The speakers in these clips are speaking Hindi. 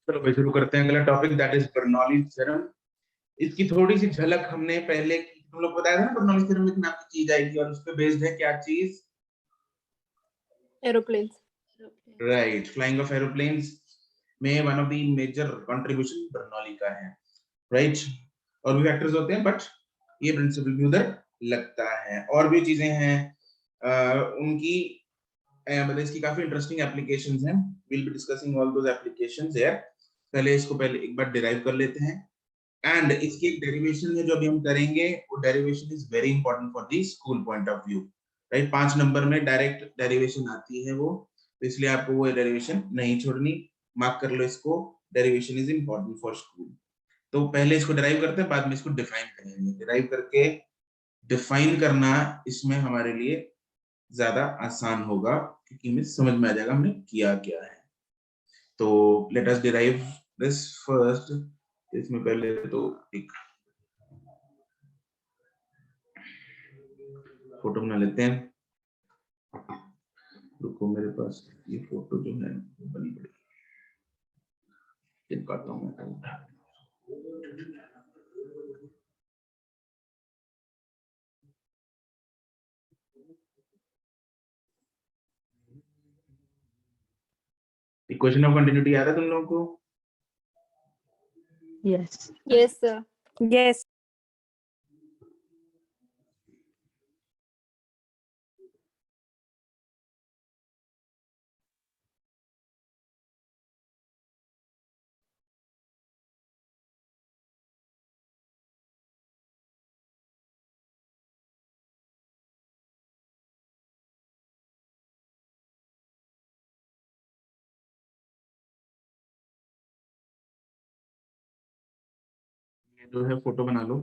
चलो भाई शुरू करते हैं अगला topic, that is Bernoulli's theorem. इसकी थोड़ी सी झलक हमने पहले की, तुम लोग बताया था ना बर्नौलीज थ्योरम में नाम की चीज आएगी और उस पे बेस्ड है क्या चीज? Aeroplanes. Right, flying of aeroplanes में one of the major contribution Bernoulli का है, राइट। और भी फैक्टर्स होते हैं बट ये प्रिंसिपल भी उधर लगता है। और भी चीजें हैं उनकी, मतलब इसकी काफी इंटरेस्टिंग एप्लीकेशंस हैं। Will be discussing all those applications here. पहले इसको एक बार डिराइव कर लेते हैं। एंड इसकी एक डेरिवेशन है जो अभी हम करेंगे, वो derivation is very important for the school point of view, right. 5 number में डायरेक्ट डेरिवेशन आती है वो, तो इसलिए आपको वो डेरिवेशन नहीं छोड़नी, मार्क कर लो इसको। Derivation is important for school. तो पहले इसको डिराइव करते हैं, बाद में इसको डिफाइन करेंगे। डिराइव करके डिफाइन करना इसमें हमारे लिए ज्यादा आसान होगा, क्योंकि हमें समझ में आ जाएगा हमने किया क्या है। तो let us derive this first. इसमें पहले तो एक फोटो बना लेते हैं। रुको, मेरे पास ये फोटो जो है बनी पड़ी, चिपकाता हूँ मैं। इक्वेशन ऑफ कंटिन्यूटी याद है तुम लोगों को? Yes yes sir. यस। ये जो है फोटो बना लो।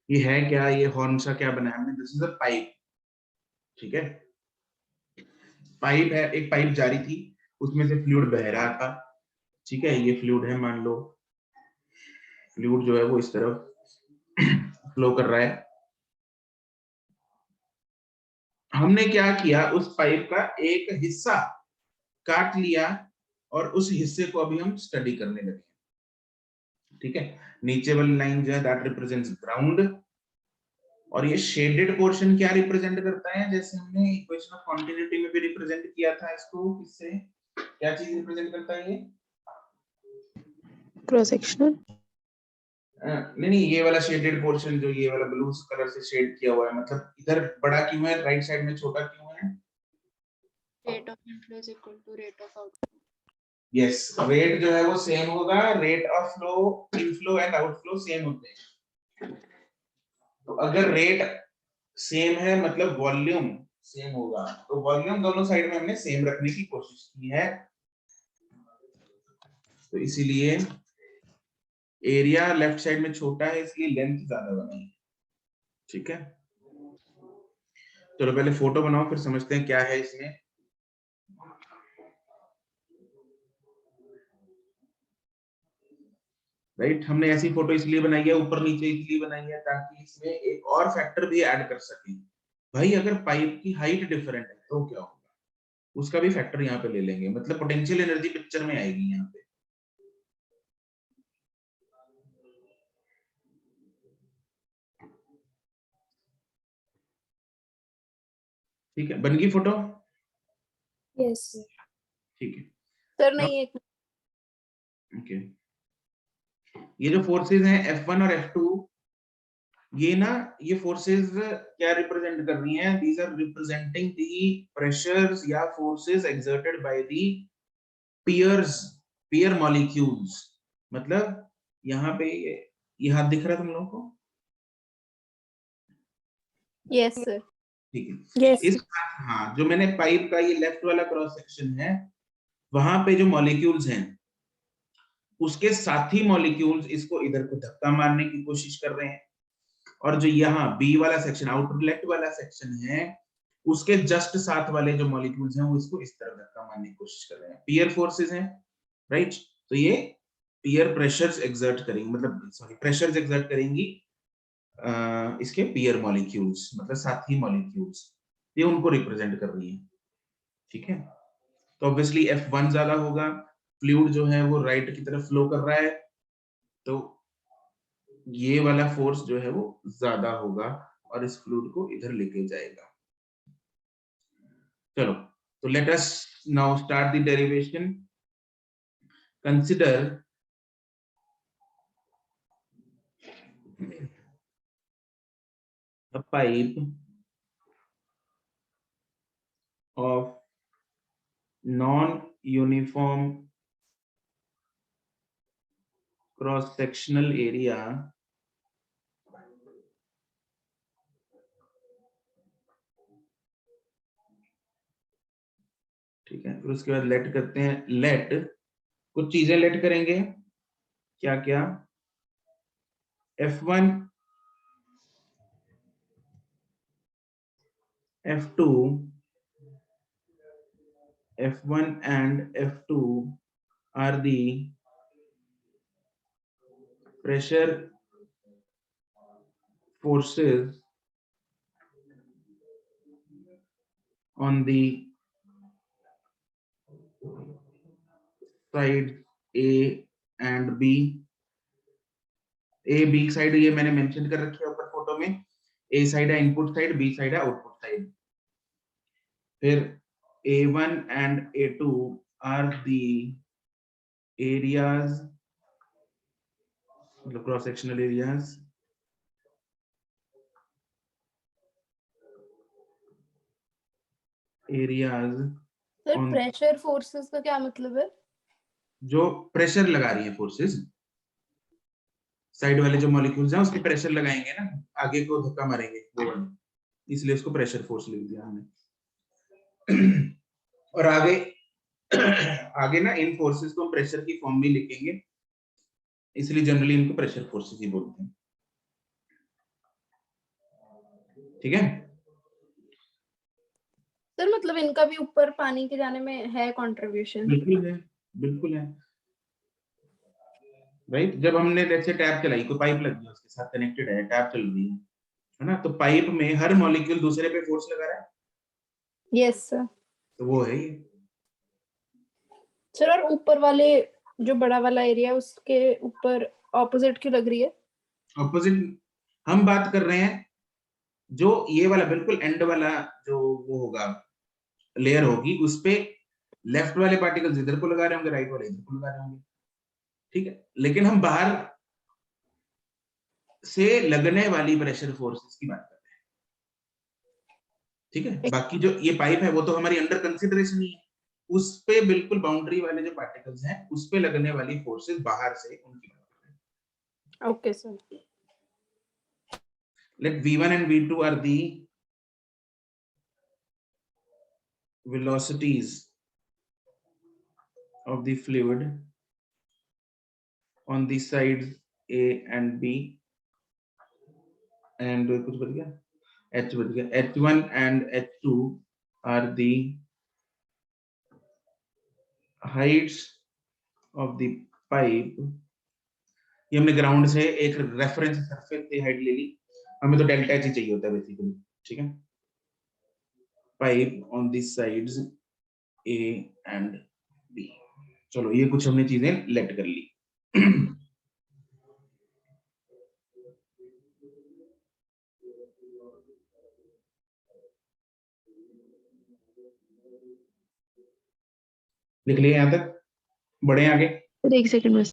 ये है क्या? ये हॉर्न सा क्या बनाया हमने? दिस इज अ पाइप, ठीक है। पाइप है, एक पाइप जारी थी, उसमें से फ्लूइड बह रहा था, ठीक है। ये फ्लूइड है, मान लो फ्लूइड जो है वो इस तरफ फ्लो कर रहा है। हमने क्या किया, उस पाइप का एक हिस्सा काट लिया और उस हिस्से को अभी हम स्टडी करने लगे, ठीक है। नीचे वाली लाइन जो है दैट रिप्रेजेंट्स ग्राउंड, और ये शेडेड पोर्शन क्या रिप्रेजेंट करता है? जैसे हमने इक्वेशन ऑफ कॉन्टिन्यूटी में भी रिप्रेजेंट किया था इसको, किससे, क्या चीज रिप्रेजेंट करता है ये? Cross sectional. नहीं, ये वाला शेडेड पोर्शन जो ये वाला ब्लू कलर से शेड किया हुआ है, मतलब इधर बड़ा क्यों है, राइट साइड में छोटा क्यों है? Rate of inflow is equal to rate of outflow. Yes, rate जो है वो सेम होगा, rate of flow, inflow and outflow same होते हैं। तो अगर रेट सेम है मतलब वॉल्यूम सेम होगा, तो वॉल्यूम दोनों साइड में हमने सेम रखने की कोशिश की है, तो इसीलिए एरिया लेफ्ट साइड में छोटा है, इसलिए लेंथ ज्यादा बनी है, ठीक है। चलो पहले फोटो बनाओ, फिर समझते हैं क्या है इसमें। राइट, हमने ऐसी फोटो इसलिए बनाई है, ऊपर नीचे इसलिए बनाई है, ताकि इसमें एक और फैक्टर भी ऐड कर सके। भाई अगर पाइप की हाइट डिफरेंट है तो क्या होगा, उसका भी फैक्टर यहाँ पे ले लेंगे, मतलब पोटेंशियल एनर्जी पिक्चर में आएगी यहाँ पे। ठीक है, बन गई फोटो? यस ठीक है सर। नहीं एक ओके। ये जो फोर्सेस हैं F1 और F2, ये ना, ये फोर्सेस क्या रिप्रेजेंट कर रही हैं? These are representing the pressures या forces exerted by the piers, pier molecules. मतलब यहाँ पे ये हाथ दिख रहा है तुम लोगों को? Yes sir. ठीक है, यस। इस, हाँ, जो मैंने पाइप का ये लेफ्ट वाला क्रॉस सेक्शन है, वहां पे जो मॉलिक्यूल्स हैं उसके साथी मॉलिक्यूल्स इसको इधर को धक्का मारने की कोशिश कर रहे हैं, और जो यहाँ बी वाला सेक्शन, आउटर लेफ्ट वाला सेक्शन है, उसके जस्ट साथ वाले जो मॉलिक्यूल्स हैं वो इसको इस तरफ धक्का मारने की कोशिश कर रहे हैं। पियर फोर्सेस हैं, राइट। तो ये पियर प्रेशर्स एक्सर्ट करेंगे, मतलब सॉरी प्रेशर्स एक्सर्ट करेंगी इसके पियर मॉलिक्यूल्स, मतलब साथी मॉलिक्यूल्स, ये उनको रिप्रेजेंट कर रही है, ठीक है। तो ऑब्वियसली F1 ज्यादा होगा, फ्लूइड जो है वो राइट की तरफ फ्लो कर रहा है, तो ये वाला फोर्स जो है वो ज्यादा होगा और इस फ्लूइड को इधर लेके जाएगा। चलो, तो let us now start the derivation. Consider a pipe of non-uniform cross-sectional area ठीक है। फिर उसके बाद लेट करते हैं, लेट कुछ चीजें लेट करेंगे, क्या क्या, F1 F2 F1 and F2 are the pressure forces on the side A and B। A B side ये मैंने मेंशन कर रखी है ऊपर फोटो में। A साइड है इनपुट साइड, B साइड है आउटपुट साइड। फिर A1 and A2 are the areas, मतलब cross sectional areas, areas sir on pressure forces का क्या मतलब है? जो प्रेशर लगा रही है फोर्सेस, साइड वाले जो मॉलिक्यूल्स हैं उसके प्रेशर लगाएंगे ना, आगे को धक्का मारेंगे वो वाले, इसलिए उसको प्रेशर फोर्स लिख दिया हमने। और आगे आगे ना इन फोर्सेस को हम प्रेशर की फॉर्म में लिखेंगे, इसलिए जनरली इनको प्रेशर फोर्सेस ही बोलते हैं। ठीक है, सर मतलब इनका भी ऊपर पानी के जाने में है कंट्रीब्यूशन? बिल्कुल है, बिल्कुल है। राइट, जब हमने जैसे टैप चलाई, कोई पाइप लगी है उसके साथ कनेक्टेड है, टैप चल रही है ना, तो पाइप में हर मॉलिक्यूल दूसरे पे फोर्स लगा रहा है। Yes sir. तो वो है ये। सर और ऊपर वाले जो बड़ा वाला एरिया है उसके ऊपर ऑपोजिट क्यों लग रही है? ऑपोजिट हम बात कर रहे हैं, जो ये वाला बिल्कुल एंड वाला जो वो होगा, लेयर होगी, उस पे लेफ्ट वाले पार्टिकल्स इधर को लगा रहे होंगे, राइट वाले इधर को लगा रहे होंगे। ठीक है, लेकिन हम बाहर से लगने वाली प्रेशर फोर्सेस की बात कर रहे हैं। ठीक है, बाकी जो ये पाइप है वो तो हमारी अंडर कंसिडरेशन ही है, उस पे बिल्कुल बाउंड्री वाले जो पार्टिकल्स हैं उस पे लगने वाली फोर्सेस बाहर से, उनकी बात कर रहे हैं। Okay sir. Let V1 and V2 are the velocities of the fluid on the sides A and B, and कुछ बच गया, H बच गया, H1 and H2 are the heights of the pipe। ये हमने ग्राउंड से एक रेफरेंस सरफेस से हाइट ले ली, हमें तो डेल्टा एच ही चाहिए होता है बेसिकली। ठीक है, pipe on the sides A and B। चलो, ये कुछ हमने चीजें लेट कर ली। लिख लिए यहां तक, बढ़े आगे। एक सेकंड बस।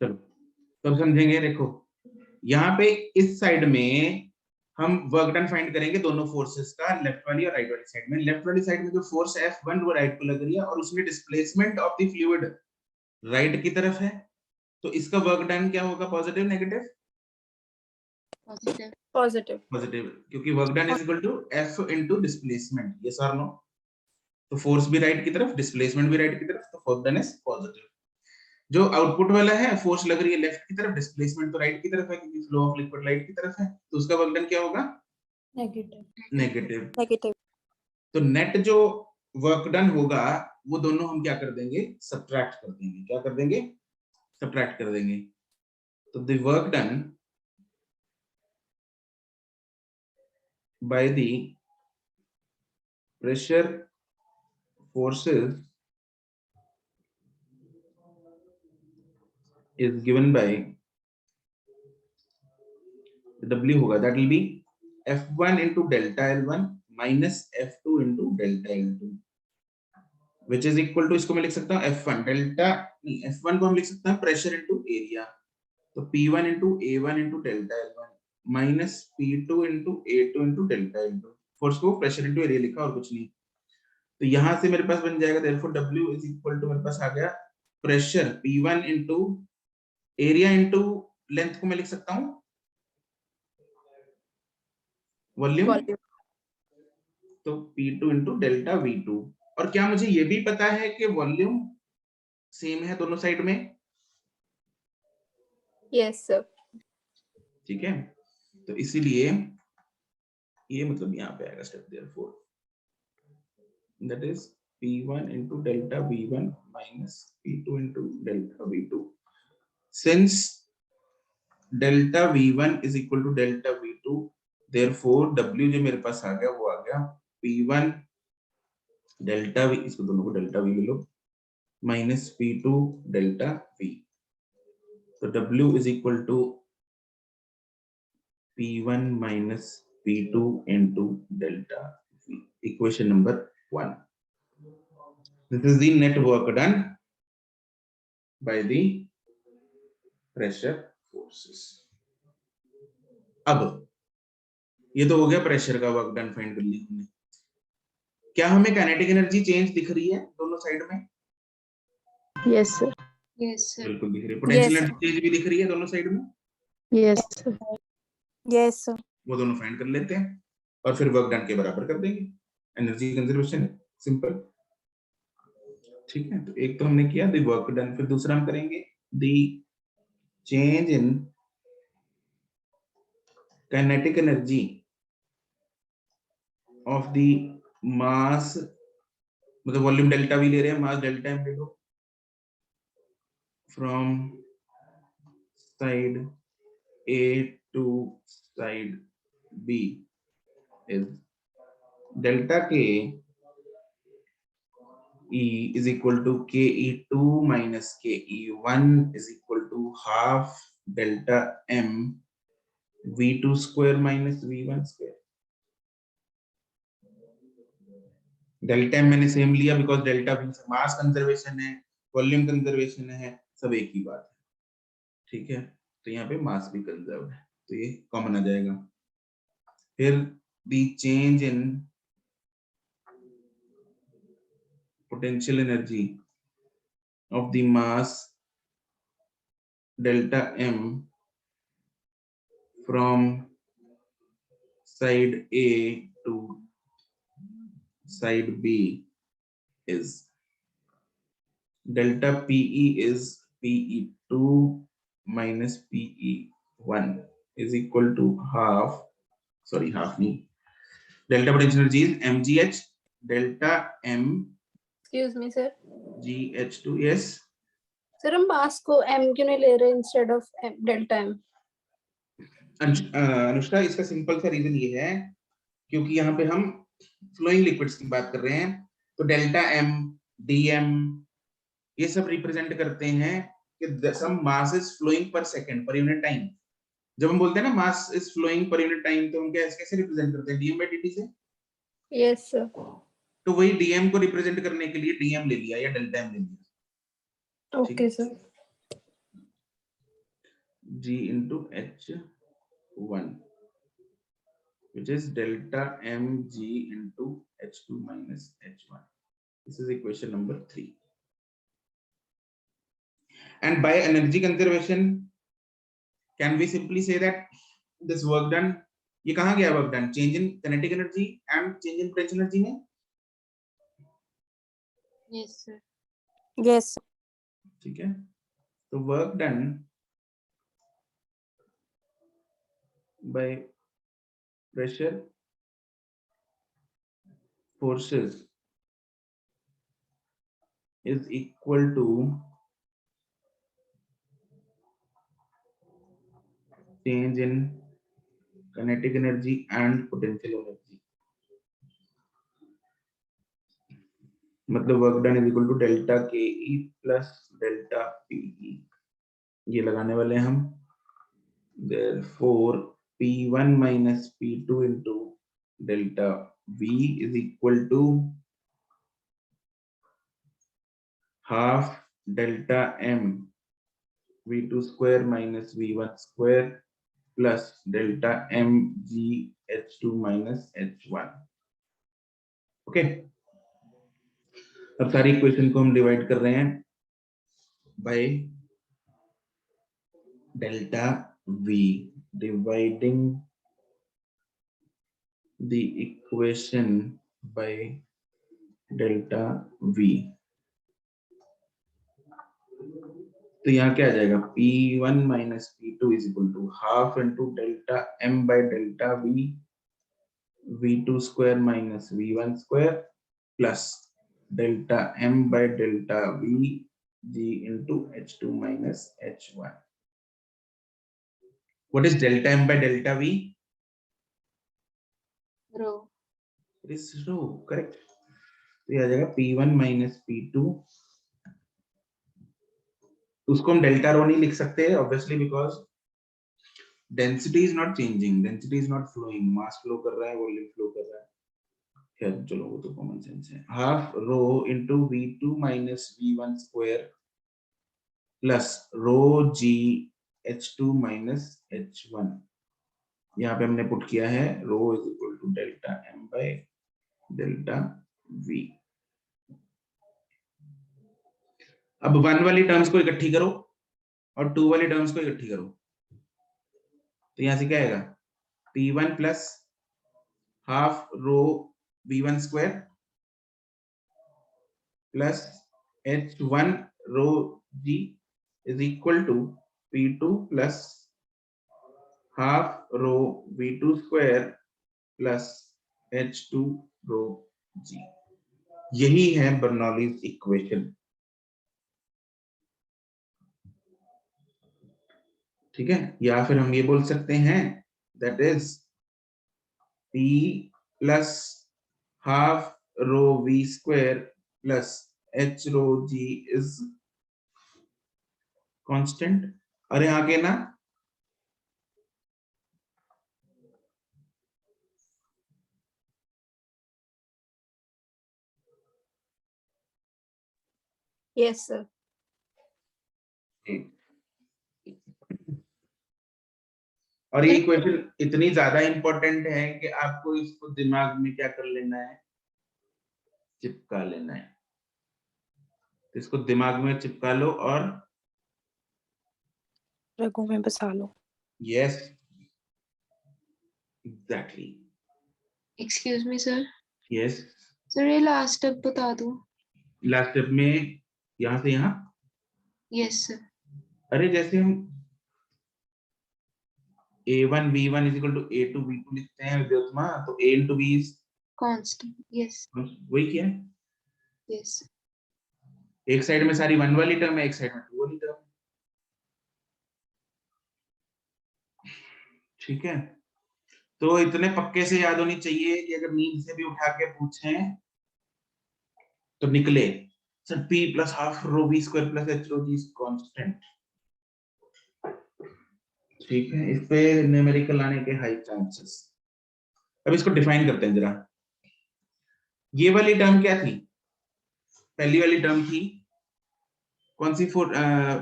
चलो, तब समझेंगे। देखो, यहाँ पे इस साइड में हम वर्क डन फाइंड करेंगे दोनों फोर्सेस का, लेफ्ट वाली और राइट वाली साइड में। लेफ्ट वाली साइड में जो फोर्स है F1 वो राइट को लग रही है और उसमें displacement of the fluid right की तरफ है, तो इसका वर्क डन क्या होगा, positive negative? Positive. Positive. Positive, क्योंकि work done is equal to F into displacement. Yes और नो? तो फोर्स भी राइट की तरफ, डिस्प्लेसमेंट भी राइट की तरफ, तो वर्क डन इज पॉजिटिव। जो आउटपुट वाला है, फोर्स लग रही है लेफ्ट की तरफ, डिस्प्लेसमेंट तो राइट की तरफ है क्योंकि फ्लो ऑफ लिक्विड राइट की तरफ है, तो उसका वर्क डन क्या होगा, नेगेटिव। नेगेटिव। नेगेटिव। तो नेट जो वर्क डन होगा वो दोनों हम क्या कर देंगे, सब्ट्रैक्ट कर देंगे। क्या कर देंगे, सब्ट्रैक्ट कर देंगे। तो the work done by the pressure forces is given by W होगा, that will be F1 into delta L1 minus F2 into delta L2, which is equal to, इसको मैं लिख सकता हूँ F1 डेल्टा, नहीं F1 को हम लिख सकते हैं प्रेशर इनटू एरिया, तो P1 into A1 into delta L1 minus P2 into A2 into delta L2, force को प्रेशर इनटू एरिया लिखा और कुछ नहीं। तो यहां से मेरे पास बन जाएगा therefore W is equal to, मेरे पास आ गया pressure P1 into area into length को मैं लिख सकता हूँ वॉल्यूम, तो P2 into डेल्टा V2। और क्या मुझे ये भी पता है कि वॉल्यूम सेम है दोनों साइड में? Yes sir. ठीक है, तो इसीलिए ये मतलब यहाँ पे आएगा step therefore that is P1 into delta V1 minus P2 into delta V2, since delta V1 is equal to delta V2, therefore W जो मेरे पास आ गया वो आ गया P1 डेल्टा V, इसको दोनों को डेल्टा V ले लो, माइनस P2 डेल्टा V, तो W is equal to P1 minus P2 into delta V, equation number 1. This is the net work done by the pressure forces. अब ये तो हो गया प्रेशर का वर्क डन फाइंड कर लिया हमने। क्या हमें काइनेटिक एनर्जी चेंज दिख रही है दोनों साइड में? Yes sir. Yes sir. बिल्कुल दिख रही है। पोटेंशियल एनर्जी चेंज भी दिख रही है दोनों साइड में? Yes sir. Yes sir. वो दोनों फाइंड कर लेते हैं और फिर वर्क डन के बराबर कर देंगे। एनर्जी कंजर्वेशन है, सिंपल। ठीक है, तो एक तो हमने किया द वर्क डन, फिर दूसरा हम करेंगे the change in kinetic energy of the mass, मतलब वॉल्यूम डेल्टा भी ले रहे हैं, मास डेल्टा एम ले लो, from side A to side B is delta K E is equal to KE2 minus KE1 is equal to half delta M V2 square minus V1 square. Delta M मैंने सेम लिया because delta V mass conservation है, वॉल्यूम कंजर्वेशन है, सब एक ही बात है। ठीक है, तो यहाँ पे मास भी कंजर्व है, तो ये कॉमन आ जाएगा। फिर the change in potential energy of the mass delta M from side A to side B is delta PE is PE2 minus PE1 is equal to half, sorry half नहीं, delta potential energy is mgh delta m excuse me sir. gh2, yes sir हम मास को m क्यों नहीं ले रहे instead of delta m? Anushka, इसका सिंपल सा रीजन ये है क्योंकि यहाँ पे हम फ्लोइंग लिक्विड्स की बात कर रहे हैं, तो डेल्टा m dm ये सब रिप्रेजेंट करते हैं कि some mass is flowing per second per unit time. जब हम बोलते हैं ना mass is flowing per unit time, तो हम कैसे रिप्रेजेंट करते हैं? dm by dt से। Yes sir. तो वही dm को रिप्रेजेंट करने के लिए dm ले लिया या डेल्टा m ले लिया। Okay sir. g into h1 which is delta mg into h2 minus h1. This is equation number 3. And by energy conservation can we simply say that this work done, ये कहाँ गया work done? Change in kinetic energy and change in potential energy में। Yes sir. यस। ठीक है, तो work done by pressure forces is equal to change in kinetic energy and potential energy. मतलब work done is equal to delta K E plus delta PE, ये लगाने वाले हैं हम। therefore P1 minus P2 into delta V is equal to half delta M V2 square minus V1 square plus delta M G H2 minus H1। Okay, अब सारी इक्वेशन को हम डिवाइड कर रहे हैं bye delta V, dividing the equation by delta V। तो यहाँ क्या आ जाएगा, P1 minus P2 is equal to half into delta M by delta V, V2 square minus V1 square plus delta M by delta V G into H2 minus H1। What is delta M by delta V? Rho. It is rho, correct। तो ये आ जाएगा P1 minus P2, उसको हम डेल्टा रो नहीं लिख सकते obviously, because density is not changing, density is not flowing, mass flow कर रहा है, वॉल्यूम फ्लो कर रहा है। खैर चलो वो तो कॉमन सेंस है। Half rho into V2 minus V1 square plus rho g H2 minus H1, यहाँ पे हमने पुट किया है rho is equal to delta M by delta V। अब 1 वाली टर्म्स को इकट्ठी करो और 2 वाली टर्म्स को इकट्ठी करो, तो यहां से क्या आएगा, P1 plus half rho V1 square plus H1 rho G is equal to P2 plus half rho V2 square plus H2 rho G। यही है बर्नौलीज इक्वेशन, ठीक है। या फिर हम ये बोल सकते हैं that is P plus half rho V square plus H rho G is constant. अरे आगे ना, Yes, sir. और ये इक्वेशन इतनी ज्यादा इंपॉर्टेंट है कि आपको इसको दिमाग में क्या कर लेना है, चिपका लेना है। इसको दिमाग में चिपका लो और रगों में बसा लो। Yes exactly. Excuse me sir. Yes sir ये लास्ट स्टेप बता दो। लास्ट स्टेप में यहां से यहां, यस सर। अरे जैसे हम A1 V1 is equal to A2 V2 लिखते हैं विद्युतमा, तो A into B is constant. Yes वही किया है। यस। एक साइड में सारी 1 वाली टर्म है, एक साइड में 2 वाली टर्म, ठीक है। तो इतने पक्के से याद होनी चाहिए कि अगर नींद से भी उठा के पूछें तो निकले sir P plus half rho V square plus H rho G is constant, ठीक है। इस पे न्यूमेरिकल आने के हाई चांसेस। अब इसको डिफाइन करते हैं जरा। ये वाली टर्म क्या थी, पहली वाली टर्म थी कौन सी,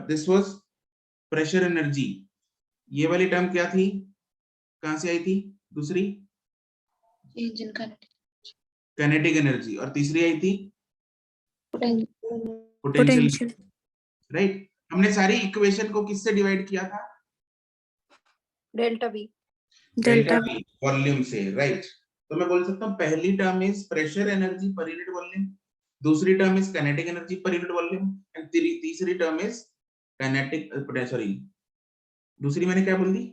दिस वाज प्रेशर एनर्जी। ये वाली टर्म क्या थी, कहां से आई थी, दूसरी चेंज इन काइनेटिक एनर्जी, और तीसरी आई थी पोटेंशियल। Potential, right. हमने सारी इक्वेशन को किससे डिवाइड किया था, delta V। Delta V volume से, राइट। तो मैं बोल सकता हूँ पहली term is pressure energy per unit volume, दूसरी term is kinetic energy per unit volume, and तीसरी टर्म इज काइनेटिक, सॉरी दूसरी मैंने क्या बोल दी,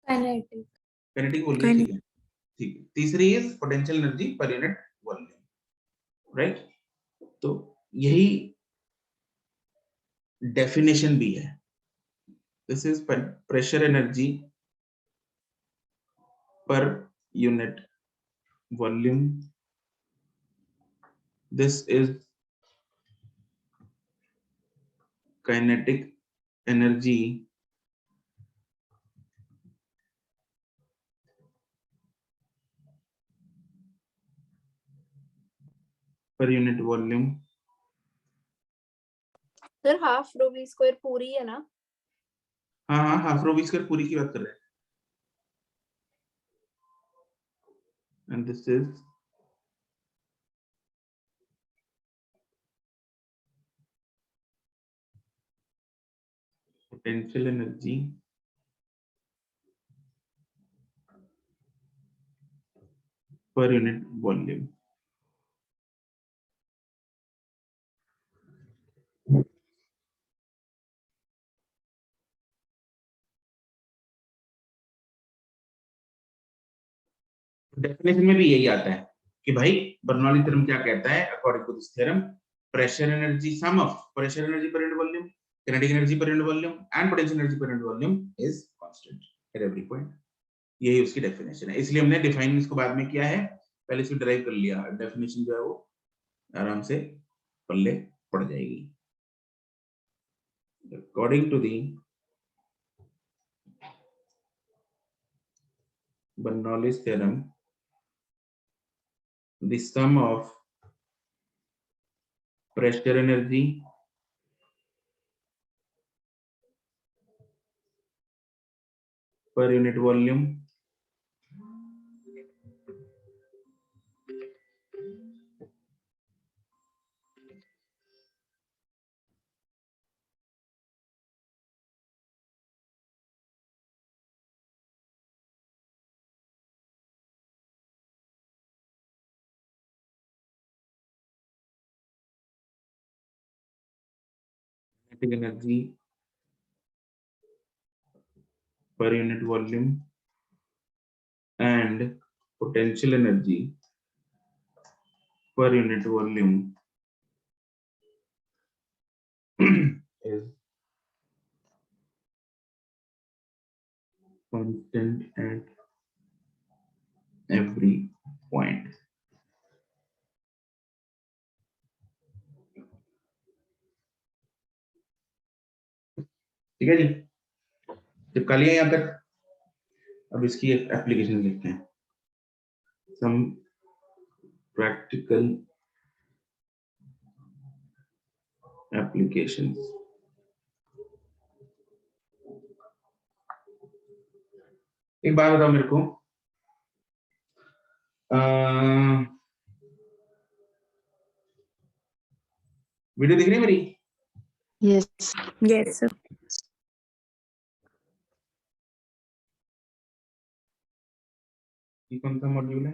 काइनेटिक बोल दी, ठीक है ठीक है। तीसरी is potential energy per unit volume, right. तो यही डेफिनेशन भी है, this is pressure energy per unit volume. This is kinetic energy per unit volume. Sir half rho V square पूरी है ना? हाँ, हाफ रो वी स्क्वायर पूरी की बात कर रहे हैं। And this is potential energy per unit volume. Definition में भी यही आता है कि भाई बर्नौली थ्योरम क्या कहता है, according to this theorem pressure energy sum of pressure energy per unit volume, kinetic energy per unit volume and potential energy per unit volume is constant at every point. यही उसकी डेफिनेशन है, इसलिए हमने डिफाइन इसको बाद में किया है, पहले इसको डिराइव कर लिया। डेफिनेशन जो है वो आराम से पल्ले पड़ जाएगी। According to the Bernoulli's theorem, the sum of pressure energy per unit volume kinetic energy per unit volume and potential energy per unit volume is constant at every point. ठीक है जी, जब कर लिया यहाँ तक, अब इसकी एप्लीकेशन लिखते हैं। Some practical applications. एक बात बताओ मेरे को, वीडियो दिख रही है मेरी? Yes. Yes sir. ये कौन सा मॉड्यूल है?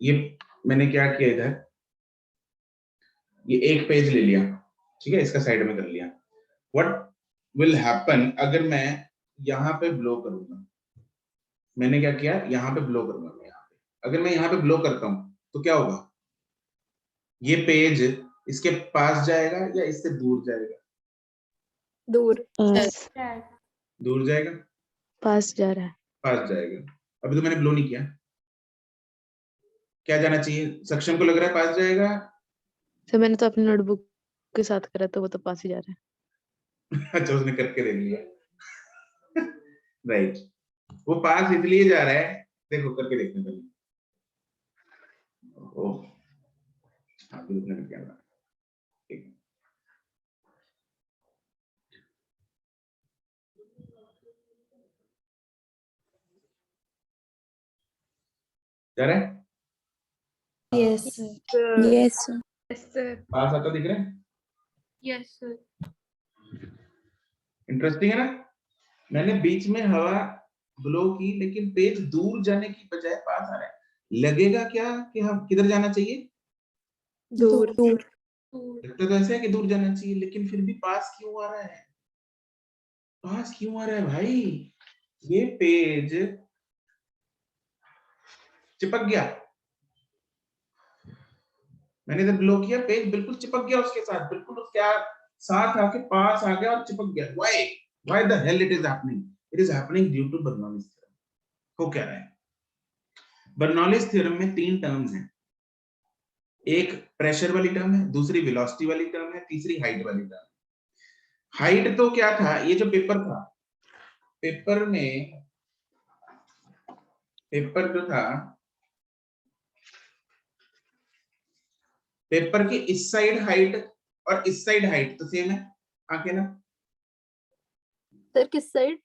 ये मैंने क्या किया इधर, ये एक पेज ले लिया, ठीक है, इसका साइड में कर लिया। व्हाट विल हैपन अगर मैं यहाँ पे ब्लो करूंगा, मैंने क्या किया, यहाँ पे ब्लो करूंगा मैं, यहाँ पे अगर मैं यहाँ पे ब्लो करता हूँ तो क्या होगा, ये पेज इसके पास जाएगा या इससे दूर जाएगा? दूर। पास दूर जाएगा, पास जा रहा है। पास जाएगा। अभी तो मैंने ब्लो नहीं किया, क्या जाना चाहिए? सक्षम को लग रहा है पास जाएगा। तो मैंने तो अपनी नोटबुक के साथ करा, तो वो तो पास ही जा रहा है। अच्छा, उसने करके देख लिया। राइट, वो पास इसलिए जा रहा है, देखो करके देखने पहले। ओह हाँ, उसने करके आना, ठीक है। जा रहा है? Yes yes sir. पास आता दिख रहा है? Yes, sir. इंटरेस्टिंग है ना, मैंने बीच में हवा ब्लो की लेकिन पेज दूर जाने की बजाय पास आ रहा है। लगेगा क्या कि हम किधर जाना चाहिए? दूर। लगता तो ऐसा है कि दूर जाना चाहिए, लेकिन फिर भी पास क्यों आ रहा है? पास क्यों आ रहा है भाई? ये पेज चिपक गया, मैंने जब ब्लो किया पेज बिल्कुल चिपक गया उसके साथ, बिल्कुल क्या साथ आके पास आ गया और चिपक गया। Why the hell it is happening? It is happening due to Bernoulli's theorem. हो क्या रहा है? बर्नौलीज थ्योरम में 3 टर्म्स हैं। एक प्रेशर वाली टर्म है, दूसरी वेलोसिटी वाली टर्म है, तीसरी हाइट वाली टर्म। हाइट तो क्या था, ये जो पेपर था, पेपर में पेपर जो था, पेपर की इस साइड हाइट और इस साइड हाइट तो सेम है, आके ना सर किस साइड?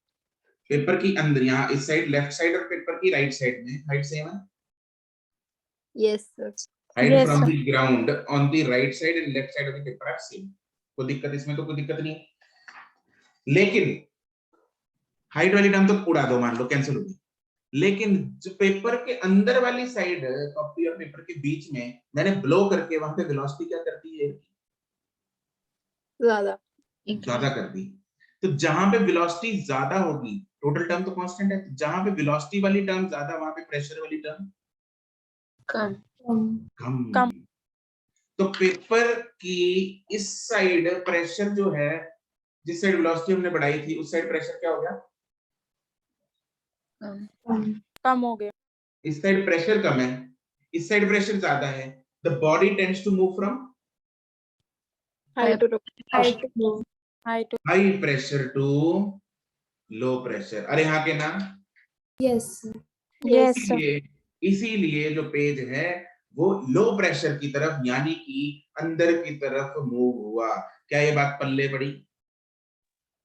पेपर की अंदर यहाँ इस साइड लेफ्ट साइड और पेपर की राइट साइड में हाइट सेम है। Yes sir. Height from the ground on the right side and left side of the paper are same. कोई दिक्कत इसमें तो कोई दिक्कत नहीं। लेकिन हाइट वाली टर्म तो उड़ा दो, मान लो कैंसिल हो गई। लेकिन जो पेपर के अंदर वाली साइड, कॉपी और पेपर के बीच में मैंने ब्लो करके वहां पे वेलोसिटी क्या करती है? ज्यादा कर दी। तो जहां पे वेलोसिटी ज्यादा होगी, टोटल टर्म तो कांस्टेंट है, तो जहां पे वेलोसिटी वाली टर्म ज्यादा, वहां पे प्रेशर वाली टर्म कम। कम। तो पेपर की इस साइड प्रेशर जो है, जिस साइड वेलोसिटी हमने बढ़ाई थी उस साइड प्रेशर क्या हो गया? कम हो गया। इस साइड प्रेशर कम है, इस साइड प्रेशर ज्यादा है। The body tends to move from high to high pressure to low pressure. अरे हाँ के ना? यस इसीलिए इसीलिए जो पेज है वो लो प्रेशर की तरफ, यानी कि अंदर की तरफ मूव हुआ। क्या ये बात पल्ले पड़ी?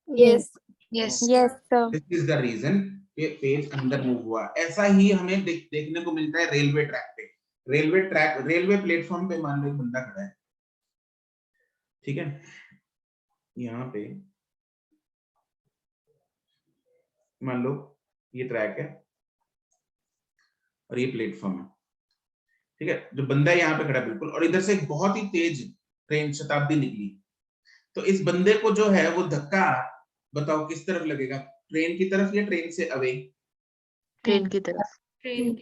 Yes yes sir. This is the reason कि पेज अंदर मूव हुआ। ऐसा ही हमें देखने को मिलता है रेलवे ट्रैक पे। रेलवे प्लेटफॉर्म पे मान लो एक बंदा खड़ा है, ठीक है, यहाँ पे मान लो ये ट्रैक है और ये प्लेटफॉर्म है, ठीक है। जो बंदा यहाँ पे खड़ा बिल्कुल, और इधर से एक बहुत ही तेज ट्रेन शताब्दी निकली, तो इस बंदे को जो है वो धक्का, बताओ किस तरफ लगेगा? ट्रेन की तरफ या ट्रेन से अवे? ट्रेन की तरफ। ट्रेन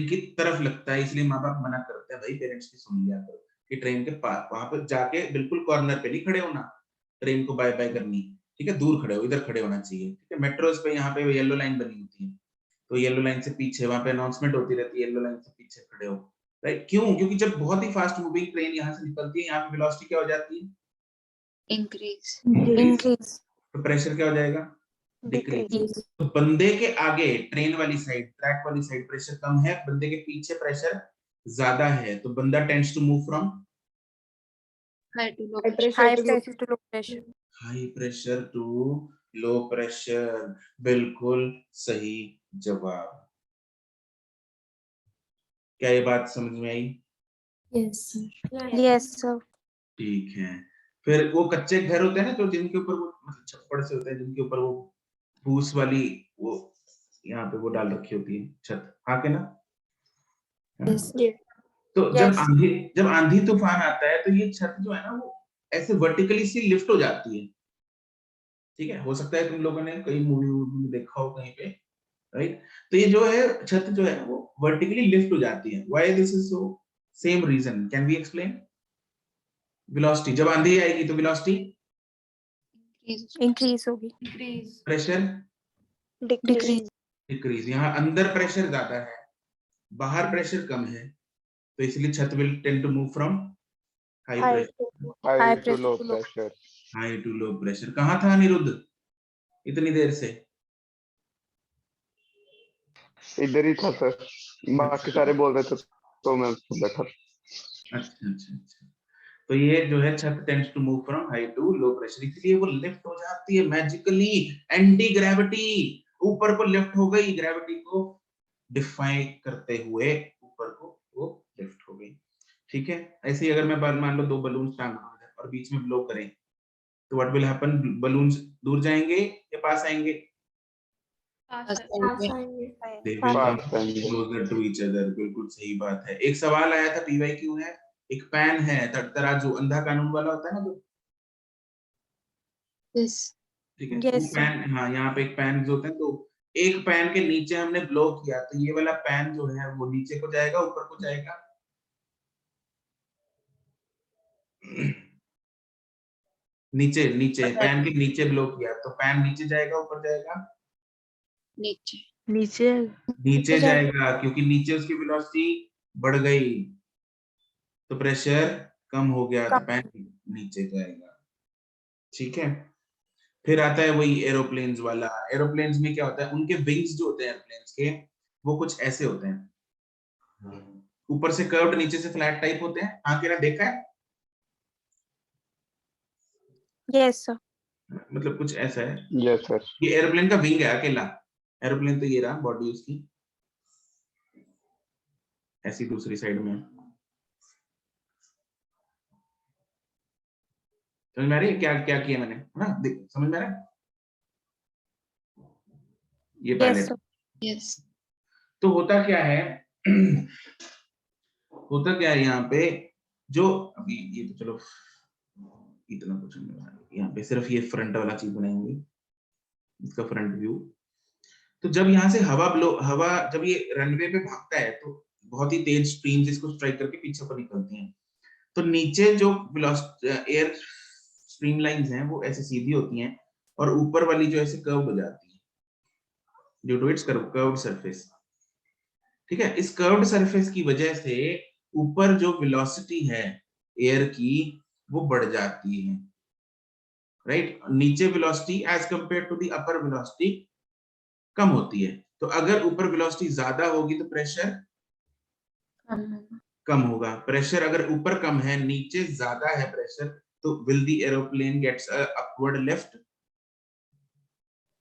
की तरफ लगता है। इसलिए माँ बाप मना करते हैं, भाई पेरेंट्स की सुन लिया करो कि ट्रेन के पास वहां पर जाके बिल्कुल कॉर्नर पे नहीं खड़े होना, ट्रेन को बाय बाय करनी, ठीक है, दूर खड़े हो, इधर खड़े होना चाहिए, ठीक है। मेट्रोज पे यहाँ पे येलो लाइन बनी होती है, तो येलो लाइन से पीछे वहां पे अनाउंसमेंट होती रहती है, येलो लाइन से पीछे खड़े हो, राइट? क्यों? क्योंकि जब बहुत ही फास्ट मूविंग ट्रेन यहाँ से निकलती है, यहाँ पे वेलोसिटी क्या हो जाती है? इंक्रीज। तो प्रेशर क्या हो जाएगा? डिक्रीज। तो बंदे के आगे ट्रेन वाली साइड, ट्रैक वाली साइड प्रेशर कम है, बंदे के पीछे प्रेशर ज्यादा है, तो बंदा tends to move from high to low high pressure to low pressure. बिल्कुल सही जवाब। क्या ये बात समझ में आई? Yes sir. ठीक है। फिर वो कच्चे घर होते हैं ना, तो जिनके ऊपर वो मतलब छप्पड़ से होते हैं, जिनके ऊपर वो फूस वाली वो यहाँ पे वो डाल रखी होती है छत, हाँ के ना? तो जब आंधी तूफान आता है तो ये छत जो है ना वो ऐसे वर्टिकली सी लिफ्ट हो जाती है, ठीक है। हो सकता है तुम लोगों ने कई मूवी में देखा हो कहीं पे, राइट? तो ये जो है छत जो है वो वर्टिकली लिफ्ट हो जाती है। Why this is so? Same reason, can we explain? Velocity, जब आंधी आएगी तो वेलोसिटी इंक्रीज होगी। Pressure decrease. डिक्रीज। यहाँ अंदर प्रेशर ज्यादा है, बाहर प्रेशर कम है, तो इसलिए छत will tend to move from high pressure high to low pressure. High to low pressure. कहाँ था अनिरुद्ध इतनी देर से? इधर ही था सर, बाकी सारे बोल रहे थे तो मैं बैठा था। अच्छा अच्छा अच्छा। तो ये जो है छत tends to move from high to low pressure, इसलिए वो लिफ्ट हो जाती है मैजिकली। एंटी ग्रेविटी, ऊपर को लिफ्ट हो गई, ग्रेविटी को डिफाई करते हुए ऊपर को वो लिफ्ट हो गई, ठीक है। ऐसे ही अगर मैं मान लो 2 बलून टांग और बीच में ब्लो करें, तो व्हाट विल हैपन? बलून्स दूर जाएंगे या पास आएंगे? They will come closer to each other। बिल्कुल सही बात है। एक सवाल आया था, पीवाईक्यू है, एक पैन है, तराजू, अंधा कानून वाला होता है ना जो, यस ठीक है। वो पैन, हाँ, यहाँ पे एक पैन जो होता है, तो एक पैन के नीचे हमने ब्लो किया, तो ये वाला पैन जो है वो नीचे को जाएगा ऊपर को जाएगा? नीचे नीचे पैन के नीचे ब्लो किया तो पैन नीचे जाएगा ऊपर जाएगा? नीचे। नीचे नीचे जाएगा क्योंकि नीचे उसकी वेलोसिटी बढ़ गई तो प्रेशर कम हो गया तो पैन नीचे जाएगा। ठीक है, फिर आता है वही एरोप्लेन्स वाला। एरोप्लेन्स में क्या होता है, उनके विंग्स जो होते हैं एरोप्लेन्स के वो कुछ ऐसे होते हैं, ऊपर से कर्व्ड नीचे से फ्लैट टाइप होते हैं। हाँ कि ना, देखा है? Yes sir. मतलब कुछ ऐसा है। Yes sir. ये एरोप्लेन का विंग है अकेला। एरोप्लेन तो ये रहा बॉडी उसकी, ऐसी दूसरी साइड में। समझ में आ रही है क्या क्या किया मैंने, है ना? समझ में आ रहा है? ये यस पायलट। सर। यस। तो होता क्या है होता क्या है यहाँ पे, जो अभी ये तो चलो इतना कुछ नहीं बना, यहाँ पे सिर्फ ये फ्रंट वाला चीज बनाएंगे, इसका फ्रंट व्यू। तो जब यहाँ से हवा जब ये रनवे पे भागता है तो बहुत ही तेज स्ट्रीम्स इसको स्ट्राइक करके पीछे पर निकलती हैं। तो नीचे जो एयर स्ट्रीमलाइंस हैं वो ऐसे सीधी होती हैं और ऊपर वाली जो ऐसे कर्व हो जाती है due to its curved surface. ठीक है, इस कर्व्ड सरफेस की वजह से ऊपर जो वेलोसिटी है एयर की वो बढ़ जाती है, राइट? नीचे velocity as compared to the upper velocity कम होती है। तो अगर ऊपर वेलोसिटी ज्यादा होगी तो प्रेशर कम होगा। कम होगा। प्रेशर अगर ऊपर कम है नीचे ज्यादा है प्रेशर, तो will the aeroplane gets upward lift?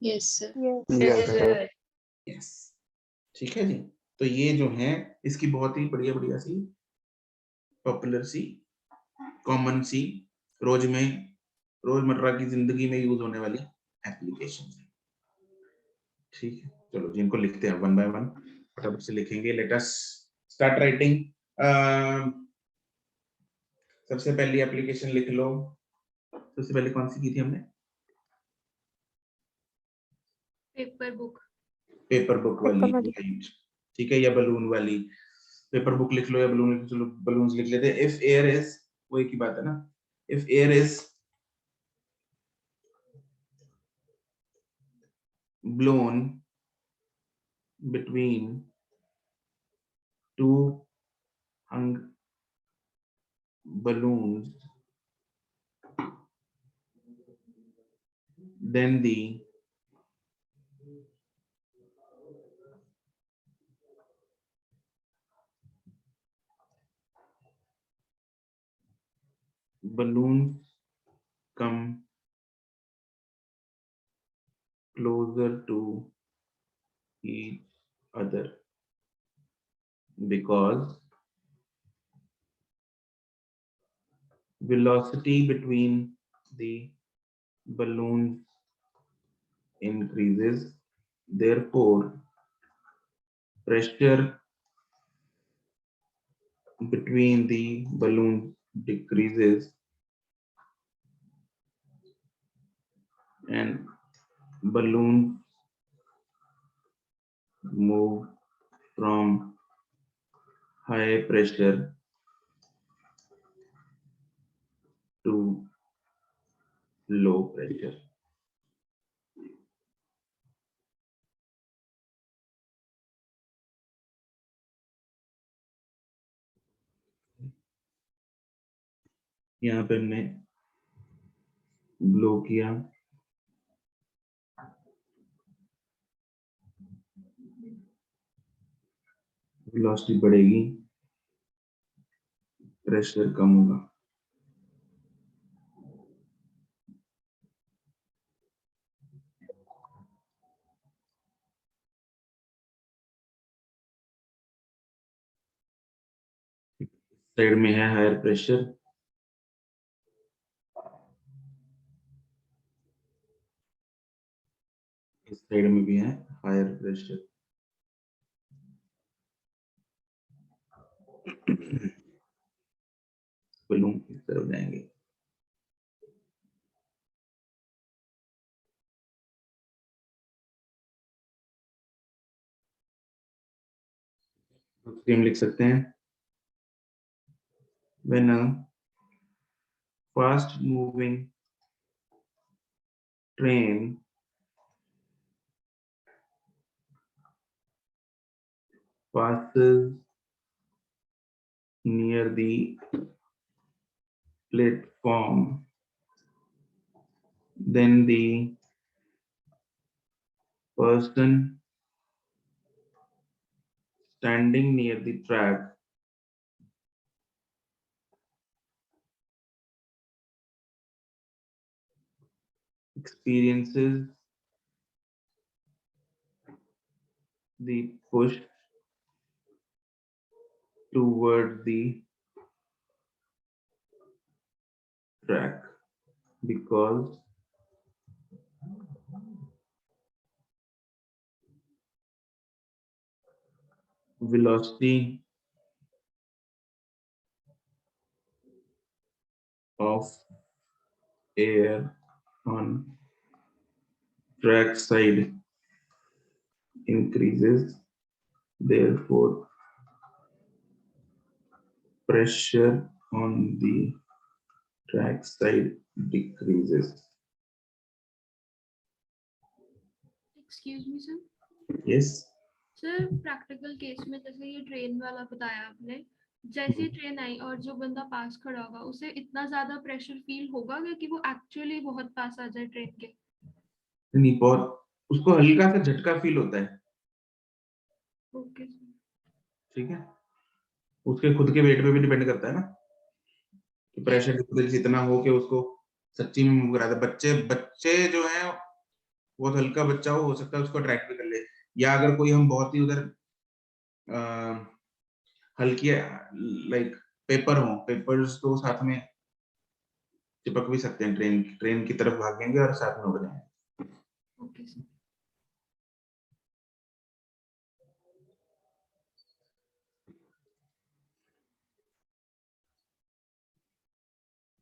Yes sir. Yes sir. Yes. ठीक है जी। तो ये जो है इसकी बहुत ही बढ़िया बढ़िया सी पॉपुलर सी कॉमन सी रोजमर्रा की जिंदगी में यूज होने वाली एप्लीकेशन है। ठीक है, चलो जिनको लिखते हैं वन बाय वन फटाफट से लिखेंगे। Let us start writing. सबसे पहली एप्लीकेशन लिख लो। सबसे पहले कौन सी की थी हमने? Paper book. पेपर बुक वाली, वाली। राइट। ठीक है, या बलून वाली। पेपर बुक लिख लो या बलून लिख लो। चलो बलून्स लिख लेते हैं। इफ एयर इज, वो एक ही बात है ना। If air is blown between two hung balloons, then the balloons come closer to each other because velocity between the balloons increases, therefore pressure between the balloons decreases and balloons move from high pressure to low pressure. यहाँ पे हमने ब्लो किया, वेलोसिटी बढ़ेगी, प्रेशर कम होगा। साइड में है हायर प्रेशर, इस साइड में भी है हायर प्रेशर। बलून इस तरफ जाएंगे। दूसरी हम लिख सकते हैं when a fast moving train passes near the platform, then the person standing near the track experiences the push toward the track because velocity of air on track side increases, therefore pressure on the track side decreases. Excuse me sir Yes. Sir practical case में जैसे ये ट्रेन वाला बताया आपने, जैसी ट्रेन आई और जो बंदा पास खड़ा होगा उसे इतना ज्यादा प्रेशर फील होगा कि वो एक्चुअली बहुत पास आ जाए ट्रेन के? नहीं, बहुत उसको हल्का सा झटका फील होता है। Okay sir. ठीक है, उसके खुद के वेट पे भी डिपेंड करता है ना कि प्रेशर डिफरेंस इतना हो कि उसको सच्ची में मूव करा दे। बच्चे जो हैं बहुत हल्का बच्चा हो सकता है उसको अट्रैक्ट भी कर ले, या अगर कोई हम बहुत ही उधर हल्की लाइक पेपर्स तो साथ में चिपक भी सकते हैं, ट्रेन की तरफ भागेंगे और साथ में उड़ जाएंगे। Okay sir.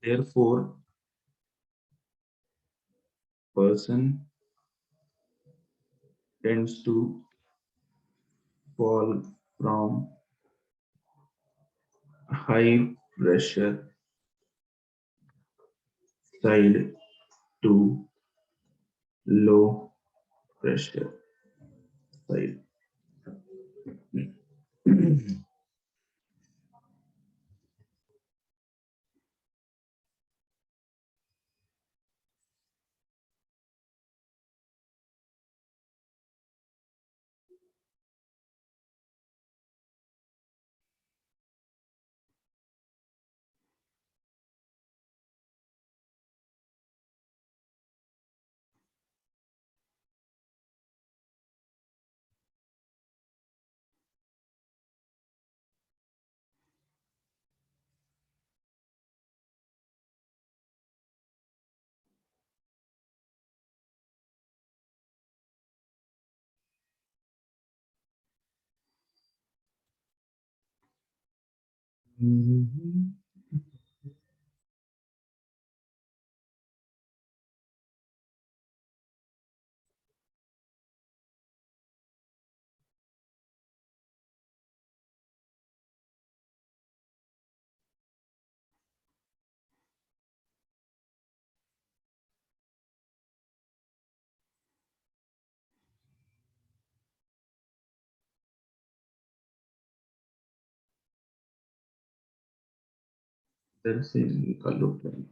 Therefore, person tends to fall from high pressure side to low pressure side. इधर से निकालो प्लान।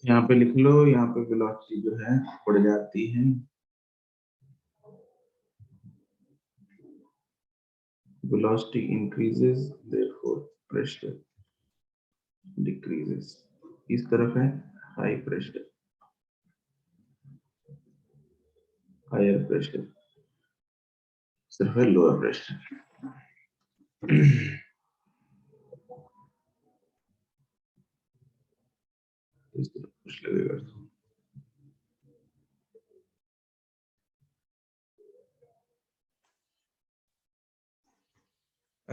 यहाँ पे लिख लो, यहाँ पे वेलोसिटी जो है बढ़ जाती है, velocity increases therefore pressure decreases। इस तरफ है हाई प्रेशर, हायर प्रेशर, सिर्फ है लोअर प्रेशर। इस तरह कुछ लगेगा तो।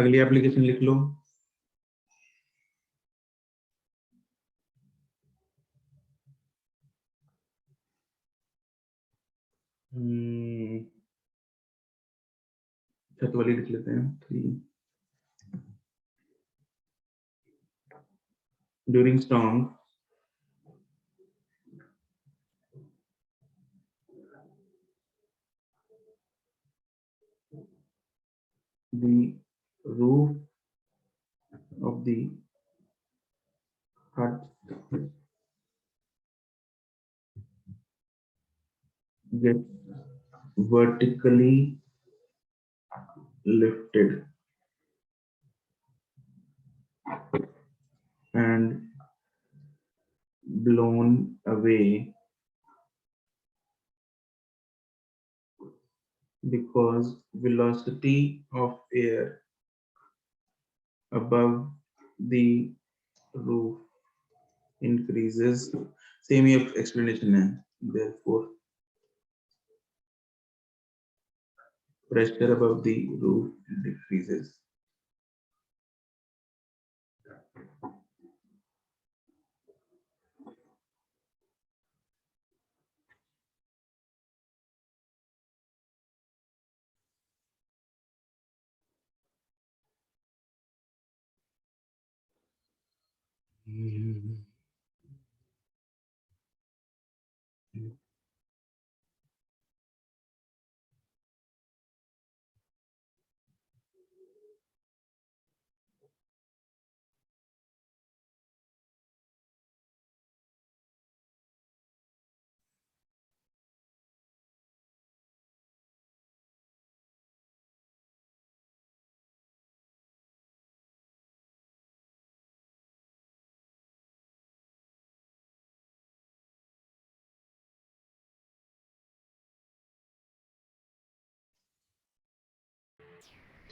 अगली एप्लीकेशन लिख लो। छत वाली लिख लेते हैं 3 during storm the roof of the hut gets vertically lifted and blown away because velocity of air above the roof increases. Same he explanation है. Therefore, pressure above the roof decreases.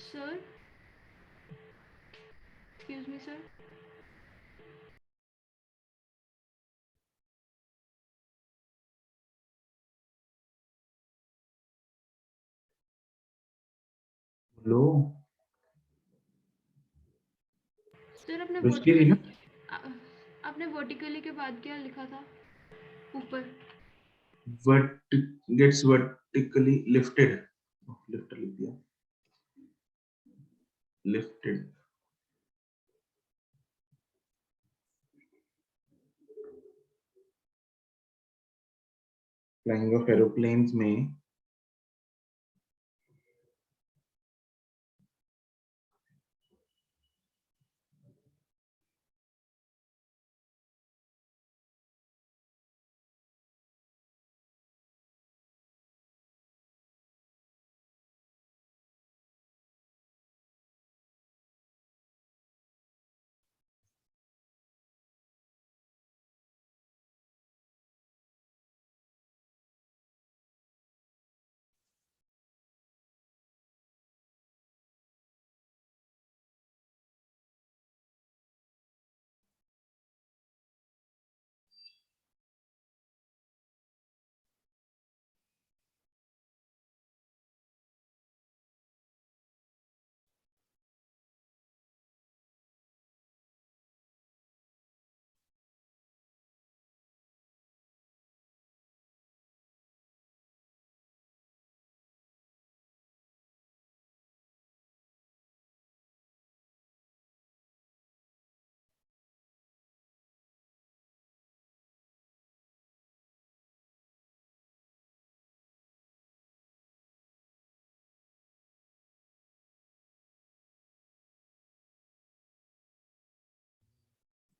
Sir, excuse me sir. Low sir आपने रुचि रही ना? आपने वर्टिकली के बाद क्या लिखा था ऊपर? Gets vertically lifted. Lifted लिख दिया. Lifted. Flying of aeroplanes में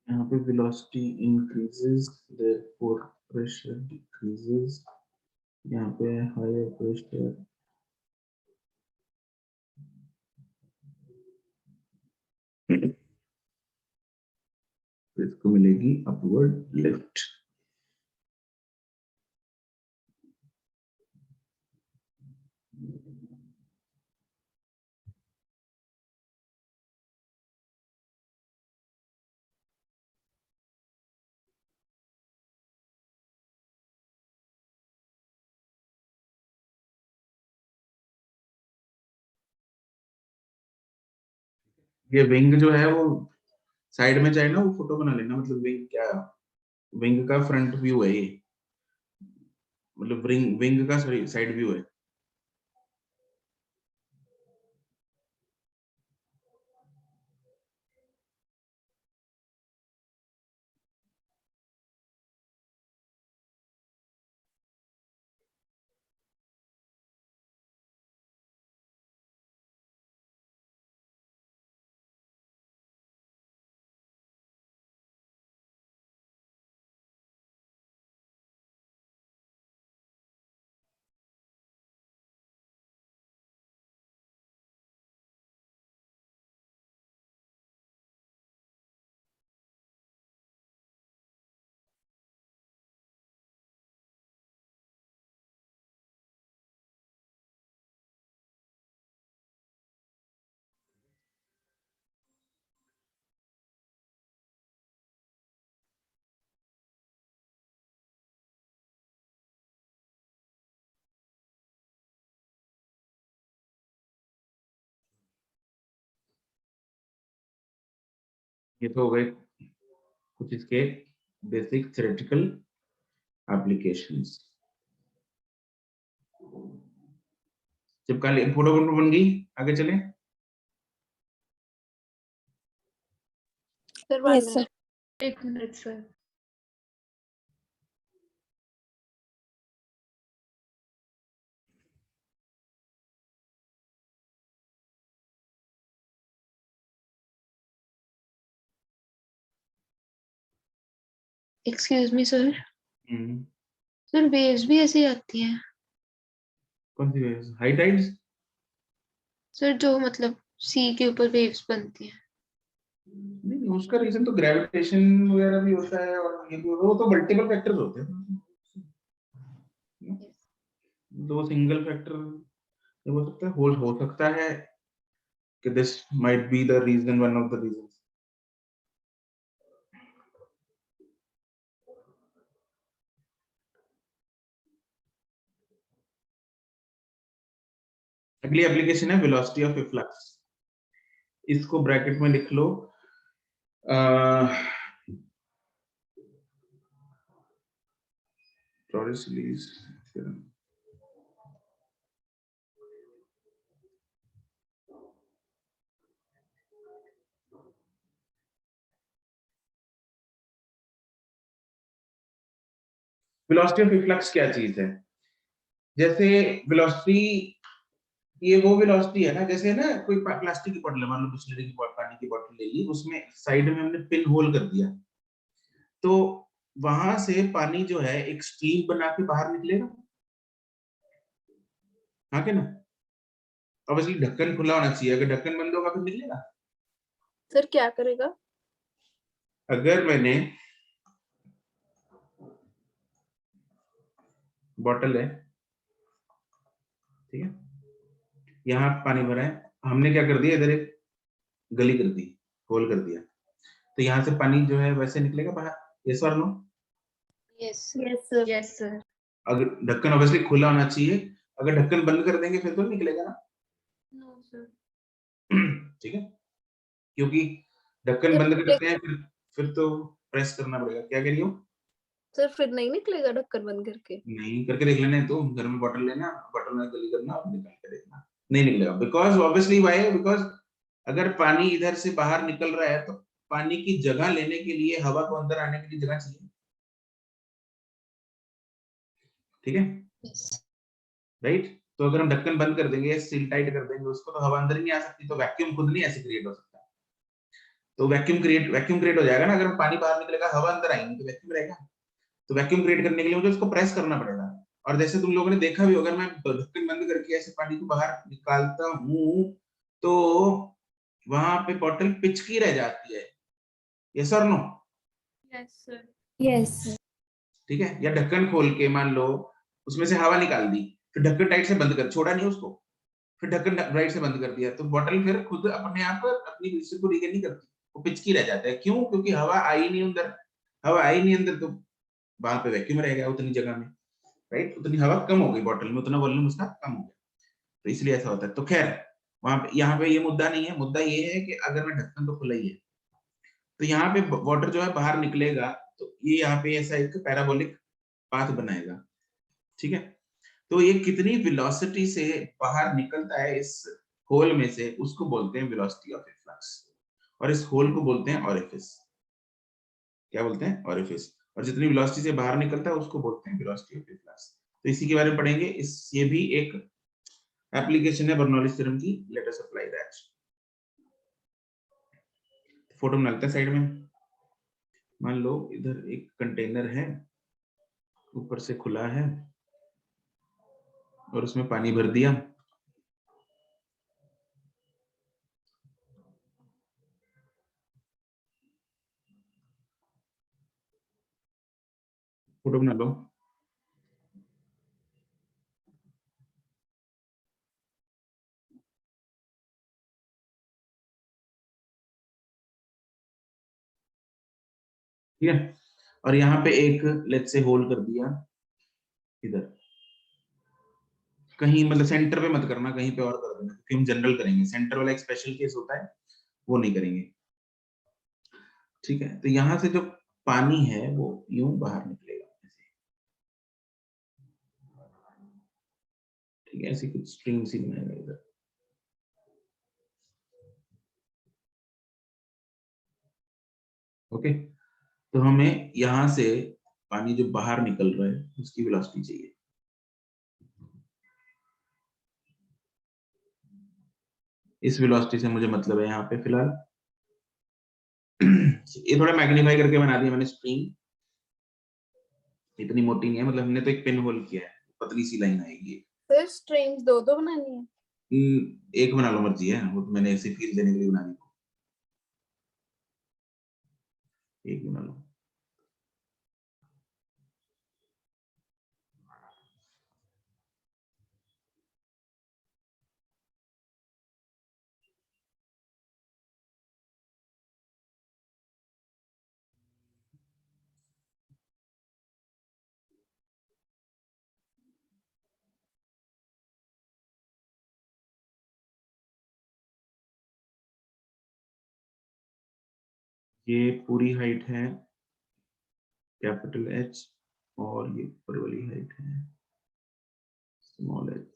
यहाँ पे velocity increases, therefore pressure decreases. यहाँ पे higher pressure इसको मिलेगी upward lift. ये विंग जो है वो साइड में चाहे ना वो फोटो बना लेना, मतलब विंग क्या, विंग का फ्रंट व्यू है ये, मतलब विंग विंग का साइड व्यू है। ये तो हो गए कुछ इसके बेसिक थ्योरेटिकल एप्लीकेशंस। जब कल फोटो बन गई, आगे चले। Sir Yes, sir. 1 minute sir. Excuse me, sir. हम्म, सर वेव्स भी ऐसे ही आती हैं कौन सी वेव्स? High tides? सर, जो मतलब सी के ऊपर वेव्स बनती हैं। नहीं, उसका रीजन तो ग्रेविटेशन वगैरह भी होता है, और ये भी, वो तो मल्टीपल फैक्टर्स होते हैं, दो सिंगल फैक्टर हो सकता है, हो सकता है कि this might be the reason, one of the reasons. अगली एप्लीकेशन है वेलोसिटी ऑफ ए फ्लक्स। इसको ब्रैकेट में लिख लो, Torricelli's theorem. Velocity of a flux क्या चीज है? जैसे वेलोसिटी, ये वो वेलोसिटी है ना, जैसे ना कोई प्लास्टिक की बोतल, मान लो बिस्लरी की पानी की बोतल ले ली, उसमें साइड में हमने पिन होल कर दिया, तो वहां से पानी जो है एक स्ट्रीम बना के बाहर निकलेगा, हाँ कि ना? ऑब्वियसली ढक्कन खुला होना चाहिए, अगर ढक्कन बंद होगा तो निकलेगा। सर क्या करेगा? अगर मैंने बॉटल है, ठीक है, यहाँ पानी भरा है, हमने क्या कर दिया, इधर एक गली कर दी, होल कर दिया, तो यहाँ से पानी जो है वैसे निकलेगा बाहर, यस और no? Yes yes sir. Yes sir. अगर ढक्कन ऑब्वियसली खुला होना चाहिए, अगर ढक्कन बंद कर देंगे फिर तो निकलेगा ना। No sir. ठीक है, क्योंकि ढक्कन सर बंद करते निकलेगा? हैं फिर तो प्रेस करना पड़ेगा। क्या कह रही हो? सर फिर नहीं निकलेगा ढक्कन बंद करके? नहीं, करके देख लेना है तो, घर में बॉटल लेना, बॉटल में गली करना और निकाल के देखना, नहीं निकलेगा। Because obviously why? बिकॉज अगर पानी इधर से बाहर निकल रहा है तो पानी की जगह लेने के लिए हवा को अंदर आने के लिए जगह चाहिए, ठीक है, राइट? तो अगर हम ढक्कन बंद कर देंगे, सील टाइट कर देंगे उसको, तो हवा अंदर ही नहीं आ सकती, तो वैक्यूम खुद नहीं ऐसे क्रिएट हो सकता। तो वैक्यूम क्रिएट हो जाएगा ना, अगर पानी बाहर निकलेगा, हवा अंदर आएगी तो वैक्यूम रहेगा। तो वैक्यूम क्रिएट करने के लिए मुझे उसको प्रेस करना पड़ेगा। और जैसे तुम लोगों ने देखा भी, अगर मैं ढक्कन बंद करके ऐसे पानी को बाहर निकालता हूं तो वहां पे बॉटल पिचकी रह जाती है, यस और नो? Yes sir. यस। ठीक है, या ढक्कन खोल के मान लो उसमें से हवा निकाल दी, फिर ढक्कन टाइट से बंद कर, छोड़ा नहीं उसको, फिर ढक्कन राइट से बंद कर दिया, तो बॉटल फिर खुद अपने आप अपनी पोजीशन को रिगेन नहीं करती, वो पिचकी रह जाता है। क्यों? क्योंकि हवा आई नहीं अंदर, हवा आई नहीं अंदर, तो वहां पे वैक्यूम रह गया उतनी जगह में, राइट? उतनी हवा कम हो गई बॉटल में, उतना वॉल्यूम उसका कम हो गया, तो इसलिए ऐसा होता है। तो खैर, वहां पे, यहाँ पे ये मुद्दा नहीं है, मुद्दा ये है कि अगर मैं ढक्कन तो खुला ही है तो यहाँ पे वाटर जो है बाहर निकलेगा, तो ये यहाँ पे ऐसा एक पैराबोलिक पाथ बनाएगा, ठीक है। तो ये कितनी वेलोसिटी से बाहर निकलता है इस होल में से, उसको बोलते हैं वेलोसिटी ऑफ इफ्लक्स, और इस होल को बोलते हैं ओरिफिस। क्या बोलते हैं? ओरिफिस। और जितनी वेलोसिटी से बाहर निकलता है उसको बोलते हैं वेलोसिटी ऑफ इफ्लक्स। तो इसी के बारे में पढ़ेंगे। इस ये भी एक एप्लीकेशन है बर्नौलीज थ्योरम की। Let us apply that. Photo में लगता है साइड में। मान लो इधर एक कंटेनर है, ऊपर से खुला है और उसमें पानी भर दिया। फोटो बना लो। ठीक है, और यहाँ पे एक लेट्स से होल कर दिया इधर, कहीं मतलब सेंटर पे मत करना, कहीं पे और कर देना, क्योंकि हम जनरल करेंगे। सेंटर वाला एक स्पेशल केस होता है, वो नहीं करेंगे। ठीक है, तो यहाँ से जो पानी है वो यूं बाहर निकलेगा ऐसे। ठीक है, ऐसी कुछ स्ट्रीम सी बनाएगा इधर। ओके, तो हमें यहाँ से पानी जो बाहर निकल रहा है उसकी वेलोसिटी चाहिए। इस वेलोसिटी से मुझे मतलब है यहाँ पे फिलहाल ये थोड़ा मैग्नीफाई करके बना दिया मैंने स्ट्रीम, इतनी मोटी नहीं है, मतलब हमने तो एक पिन होल किया है, पतली सी लाइन आएगी। फिर स्ट्रिंग्स दो दो बनानी है। एक बना लो, मर्जी है, वो तो मैंने ऐसे फील देने के लिए बना दी। एक बना लो। ये पूरी हाइट है कैपिटल एच, और ये ऊपर वाली हाइट है स्मॉल एच।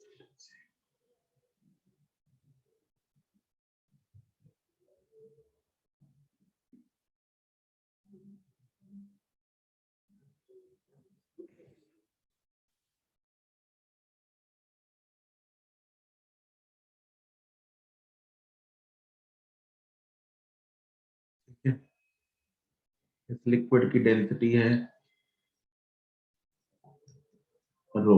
ठीक है, इस लिक्विड की डेंसिटी है रो।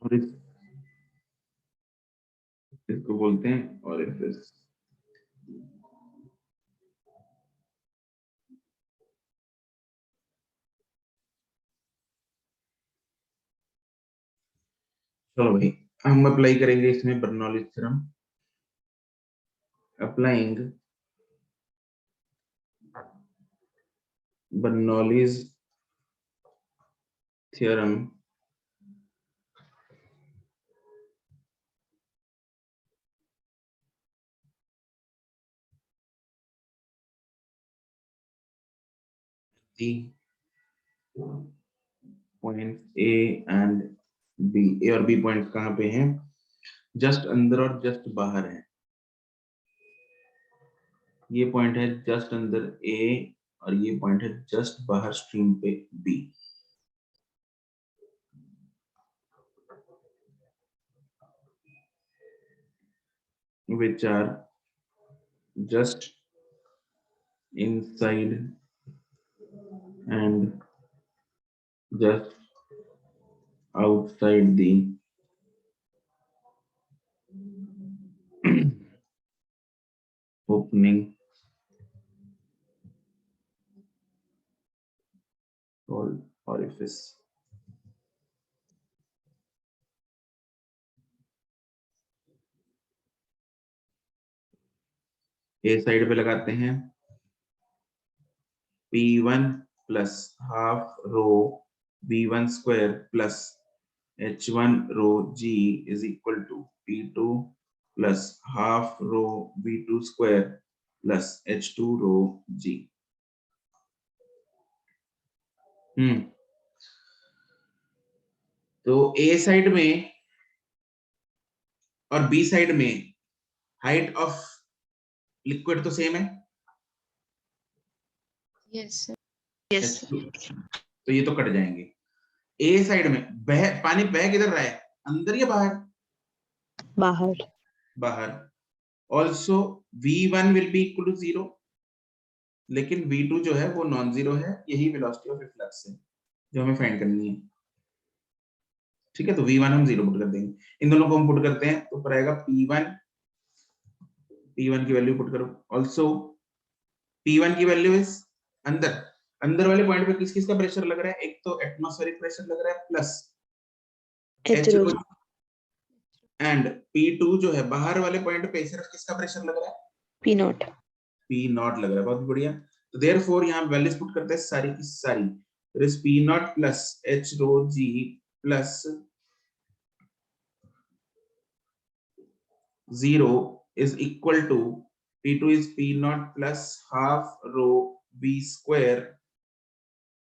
और इसको बोलते हैं ओरिफिस। चलो भाई, हम अप्लाई करेंगे इसमें Bernoulli's theorem. Applying Bernoulli's theorem point A and B. A और बी पॉइंट कहाँ पे हैं? जस्ट अंदर और जस्ट बाहर है। ये पॉइंट है जस्ट अंदर ए, और ये पॉइंट है जस्ट बाहर स्ट्रीम पे B. which are just inside and just outside the opening called orifice. A side पे लगाते हैं P1 plus half rho V1 square plus H1 rho G is equal to P2 plus half rho V2 square plus H2 rho G. तो A साइड में और B साइड में हाइट ऑफ लिक्विड तो सेम है। Yes yes. तो ये तो कट जाएंगे। ए साइड में पानी बह किधर रहा है, अंदर या बाहर? बाहर। बाहर। Also V1 will be equal to 0, लेकिन V2 जो है वो नॉन जीरो है। यही वेलोसिटी ऑफ रिफ्लक्स है जो हमें फाइंड करनी है। ठीक है, तो V1 हम 0 पुट कर देंगे। इन दोनों को हम पुट करते हैं तो पर आएगा P1 की वैल्यू पुट करो। ऑल्सो P1 की वैल्यू इज अंदर वाले पॉइंट पे किस किस का प्रेशर लग रहा है? एक तो एटमॉस्फेरिक प्रेशर लग रहा है plus H rho and P2 जो है बाहर वाले पॉइंट पे सिर्फ किसका प्रेशर लग रहा है? P not. P नॉट लग रहा है। बहुत बढ़िया। तो देयरफॉर यहां वैल्यूज पुट करते हैं सारी की सारी। तो इस P not plus H rho G plus 0 is equal to P2 is P not plus half rho V square,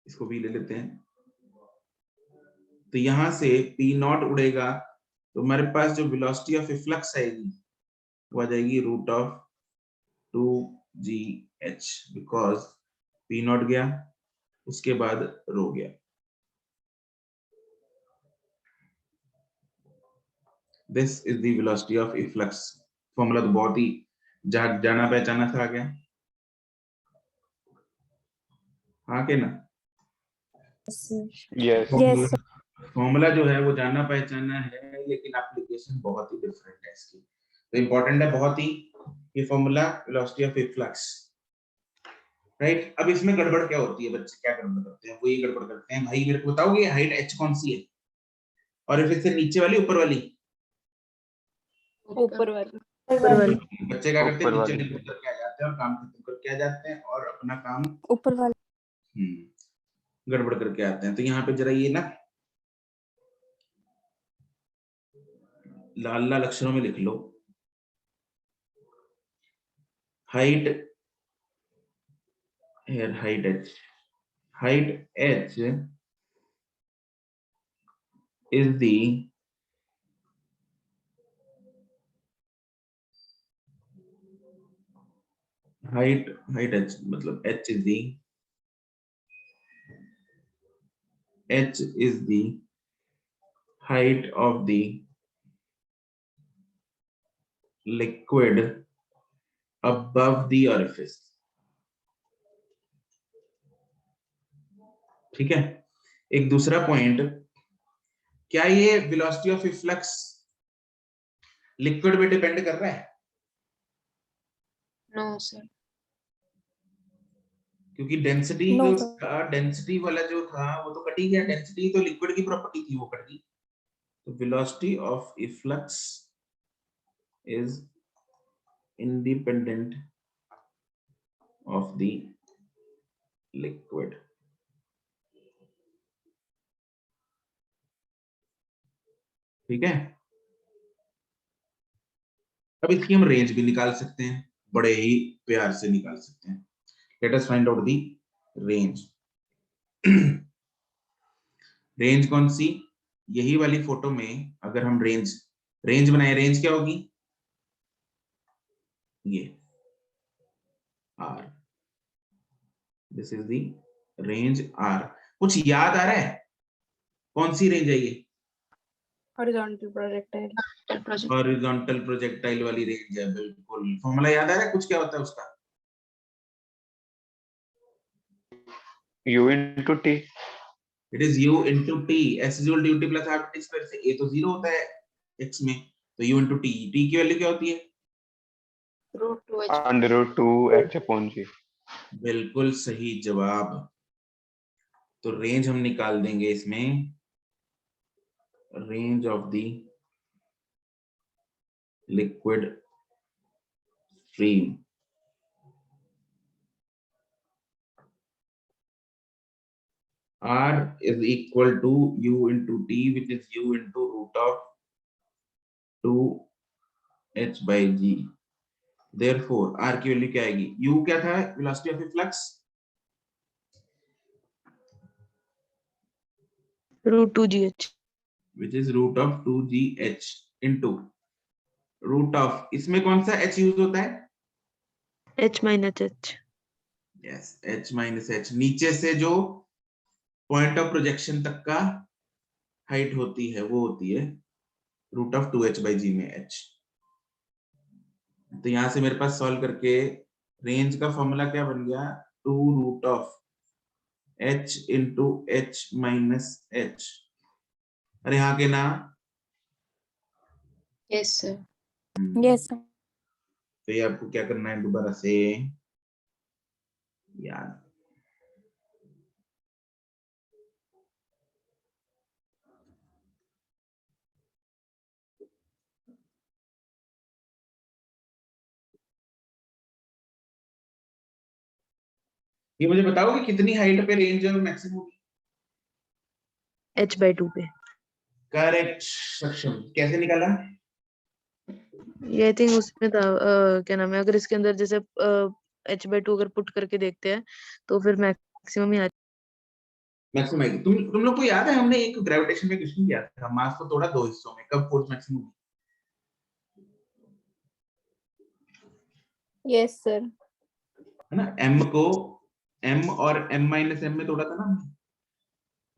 इसको V ले लेते हैं। तो यहां से P नॉट उड़ेगा तो हमारे पास जो वेलोसिटी ऑफ इफ्लक्स आएगी वो आ जाएगी root of 2GH, because P naught गया उसके बाद रो गया। This is the velocity of efflux. Formula तो बहुत ही जाना पहचाना सा आ गया। हाँ के ना? यस। फॉर्मूला जो है वो जाना पहचाना है, लेकिन एप्लीकेशन बहुत ही डिफरेंट है इसकी। तो इंपॉर्टेंट है बहुत ही ये formula velocity of efflux, right. अब इसमें गड़बड़ क्या होती है, बच्चे क्या गड़बड़ करते हैं? वो ये गड़बड़ करते हैं, भाई मेरे को बताओगे हाइट h कौन सी है, और फिर से नीचे वाली ऊपर वाली? ऊपर वाली। बच्चे क्या करते हैं? ऊपर नीचे वाली। लिख करके आ जाते हैं और काम खत्म करके आ जाते हैं और अपना काम ऊपर वाली। गड़बड़ करके आते हैं। तो यहाँ पे जरा ये ना लाल लाल अक्षरों में लिख लो, height here height h is the height h मतलब h is the height of the liquid above the orifice। ठीक है। एक दूसरा पॉइंट, क्या ये वेलोसिटी ऑफ इफ्लक्स लिक्विड पे डिपेंड कर रहा है? No sir. क्योंकि डेंसिटी No, जो sir. था, डेंसिटी वाला जो था वो तो कट ही गया। डेंसिटी तो लिक्विड की प्रॉपर्टी थी, वो कट गई। तो velocity of efflux is independent of the liquid। ठीक है। अब इसकी हम रेंज भी निकाल सकते हैं, बड़े ही प्यार से निकाल सकते हैं। Let us find out the range. Range कौन सी? यही वाली फोटो में अगर हम रेंज बनाए, रेंज क्या होगी? ये R, this is the range R। कुछ याद आ रहा है कौन सी रेंज है ये? Horizontal projectile. हॉरिजॉन्टल प्रोजेक्टाइल वाली रेंज है, बिल्कुल। फॉर्मूला याद आ रहा है कुछ? क्या होता है उसका? U into T। It is U into T। S is equal to UT plus half T square से A तो 0 होता है x में, तो U into T। T की वैल्यू क्या होती है? √2h/g। बिल्कुल सही जवाब। तो रेंज हम निकाल देंगे इसमें, range of the liquid stream R is equal to U into T, which is U into root of 2h by G. Therefore, R की वैल्यू क्या आएगी? U क्या था? Velocity of flux √2gh, which is root of 2gh into root of, इसमें कौन सा h यूज होता है? h minus h. Yes, h minus h, नीचे से जो पॉइंट ऑफ प्रोजेक्शन तक का हाइट होती है वो होती है root of 2h by g में h। तो यहां से मेरे पास सॉल्व करके रेंज का फॉर्मूला क्या बन गया? 2 root of h into h minus h। अरे यहाँ के ना, यस सर। यस तो ये आपको क्या करना है दोबारा से याद। ये मुझे बताओ कि कितनी हाइट पे रेंज मैक्सिमम होगी? h/2 पे। करेक्ट सक्षम। कैसे निकाला? ये आई थिंक उसमें था क्या नाम है, अगर इसके अंदर जैसे h/2 अगर पुट करके देखते हैं तो फिर मैक्सिमम ही आ मैक्सिमम आएगी। तुम लोग को याद है हमने एक ग्रेविटेशन में क्वेश्चन किया था, मास को तोड़ा दो हिस्सों में, कब फोर्स मैक्सिमम होगी? Yes sir. है ना, m को m और m माइनस m में तोड़ा था ना हमने।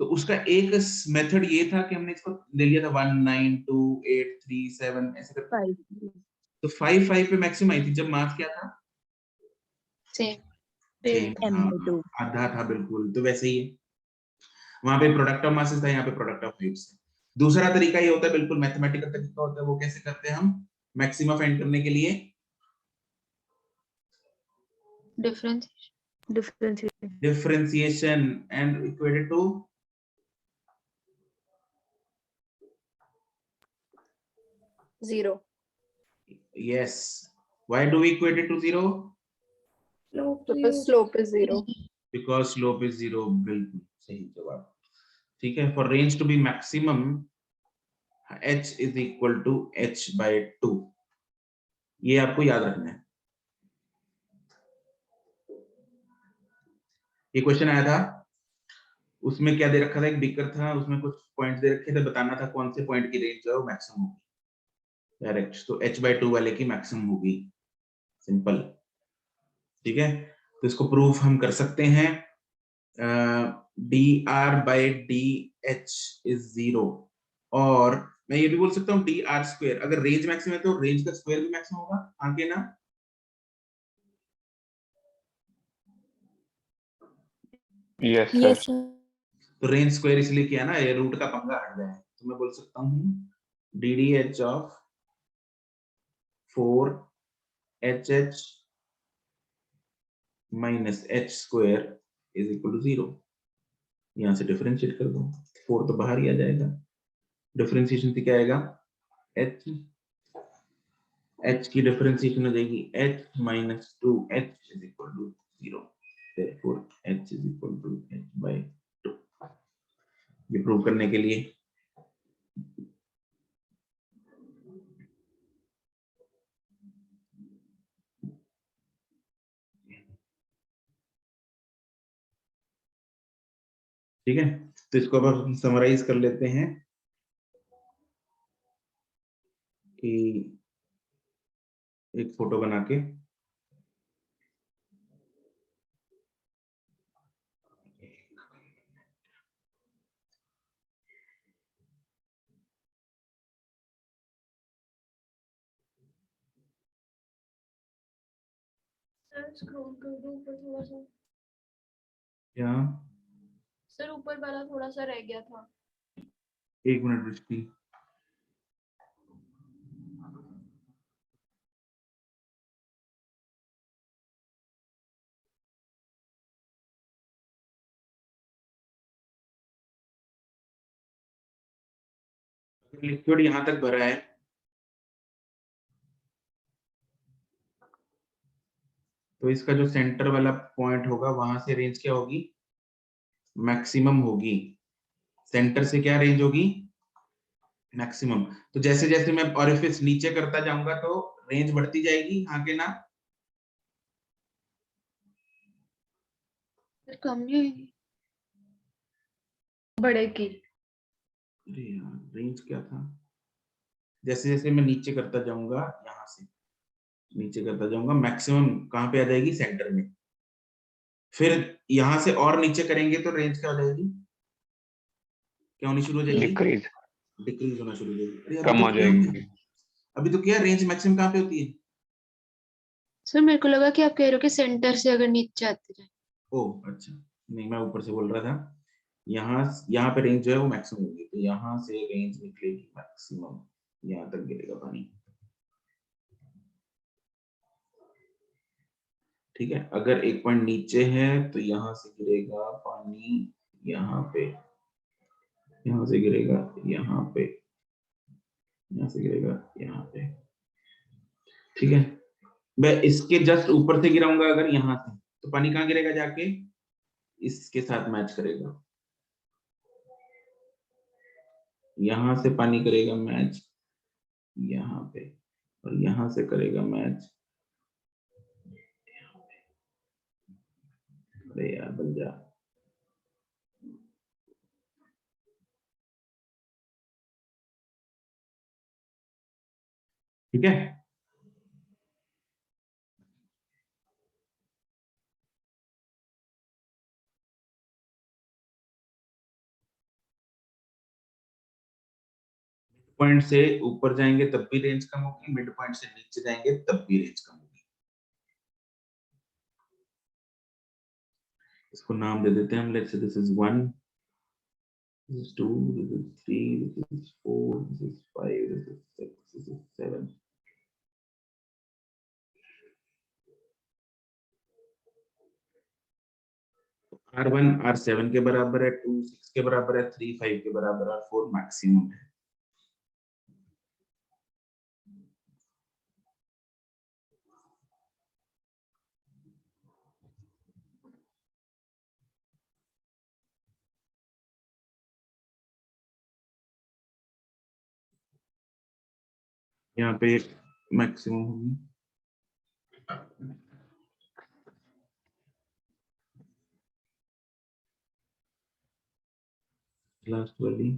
तो उसका एक मेथड ये था कि हमने इसको ले लिया था 1 9 2 8 3 7 ऐसे करके। 5। तो 5 5 पे मैक्सिमम आई थी जब मास क्या था? सेम। Same, m/2। आधा था बिल्कुल। तो वैसे ही है, वहां पे प्रोडक्ट ऑफ मासेस था, यहाँ पे प्रोडक्ट ऑफ वेट्स है। दूसरा तरीका ये होता है, बिल्कुल मैथमेटिकल तरीका होता है। वो कैसे करते हैं हम मैक्सिमा फाइंड करने के लिए? Differentiation and equated to 0। Yes. Why do we equate it to 0? Because slope is 0। Because slope is 0। बिल्कुल सही जवाब। ठीक है, for range to be maximum h is equal to h by 2, ये आपको याद रखना है। ये क्वेश्चन आया था, उसमें क्या दे रखा था? एक बीकर था, उसमें कुछ पॉइंट्स दे रखे थे, बताना था कौन से पॉइंट की रेंज जो है वो मैक्सिमम होगी। डायरेक्ट तो h by 2 वाले की मैक्सिमम होगी। सिंपल। ठीक है, तो इसको प्रूफ हम कर सकते हैं। dr by dh is 0, और मैं ये भी बोल सकता हूँ dr स्क्वायर, अगर रेंज मैक्सिमम है तो रेंज का स्क्वायर भी मैक्सिमम होगा, आगे ना? Yes yes sir. तो रेंज स्क्वायर इसलिए किया ना, ये रूट का पंगा हट जाए। तो मैं बोल सकता हूँ ddh of 4hh minus h square is equal to 0। यहां से डिफरेंशिएट कर दो, 4 तो बाहर ही आ जाएगा। डिफरेंशिएशन से क्या आएगा? h की डिफरेंशिएशन हो जाएगी h minus 2h is equal to 0। therefore h is equal to h by 2। ये प्रूव करने के लिए ठीक है, तो इसको अब हम समराइज कर लेते हैं कि एक फोटो बना के सर स्क्रॉल कर दो ऊपर थोड़ा सा। यहाँ सर ऊपर वाला थोड़ा सा रह गया था। 1 मिनट दृष्टि। लिक्विड यहां तक भरा है, तो इसका जो सेंटर वाला पॉइंट होगा वहां से रेंज क्या होगी? मैक्सिमम होगी, सेंटर से क्या रेंज होगी, मैक्सिमम। तो जैसे जैसे मैं ऑरिफिस नीचे करता जाऊंगा तो रेंज बढ़ती जाएगी, हाँ के ना? कम नहीं होगी। बढ़ेगी। अरे यार रेंज क्या था, जैसे जैसे मैं नीचे करता जाऊंगा, यहाँ से नीचे करता जाऊंगा, मैक्सिमम कहाँ पे आ जाएगी, सेंटर में। फिर यहाँ से और नीचे करेंगे तो रेंज क्या हो जाएगी, क्या होनी शुरू हो जाएगी, डिक्रीज, डिक्रीज होना शुरू हो जाएगी। अरे कम हो जाएगी। अभी तो क्या रेंज मैक्सिमम कहाँ पे होती है? सर मेरे को लगा कि आप कह रहे हो कि सेंटर से अगर नीचे आते जाए। ओह अच्छा, नहीं मैं ऊपर से बोल रहा था। यहाँ यहाँ पे रेंज जो है वो मैक्सिमम होगी, तो यहाँ से रेंज निकलेगी मैक्सिमम, यहाँ तक गिरेगा पानी। ठीक है, अगर एक पॉइंट नीचे है तो यहाँ से गिरेगा पानी यहाँ पे, यहाँ से गिरेगा यहाँ पे, यहाँ से गिरेगा यहाँ पे। ठीक है, मैं इसके जस्ट ऊपर से गिराऊंगा अगर यहाँ से, तो पानी कहाँ गिरेगा जाके, इसके साथ मैच करेगा, यहाँ से पानी करेगा मैच यहाँ पे, और यहाँ से करेगा मैच। अरे यार बन जा, ठीक है। पॉइंट से ऊपर जाएंगे तब भी रेंज कम होगी, मिड पॉइंट से नीचे जाएंगे तब भी रेंज कम होगी। इसको नाम दे देते हैं हम, let's say this is 1, this is 2, this is 3, this is 4, this is 5, this is 6, this is 7। R1 R7 के बराबर है, 2 6 के बराबर है, 3 5 के बराबर है, 4 मैक्सिमम है। यहाँ पे मैक्सिमम होगी, लास्ट वाली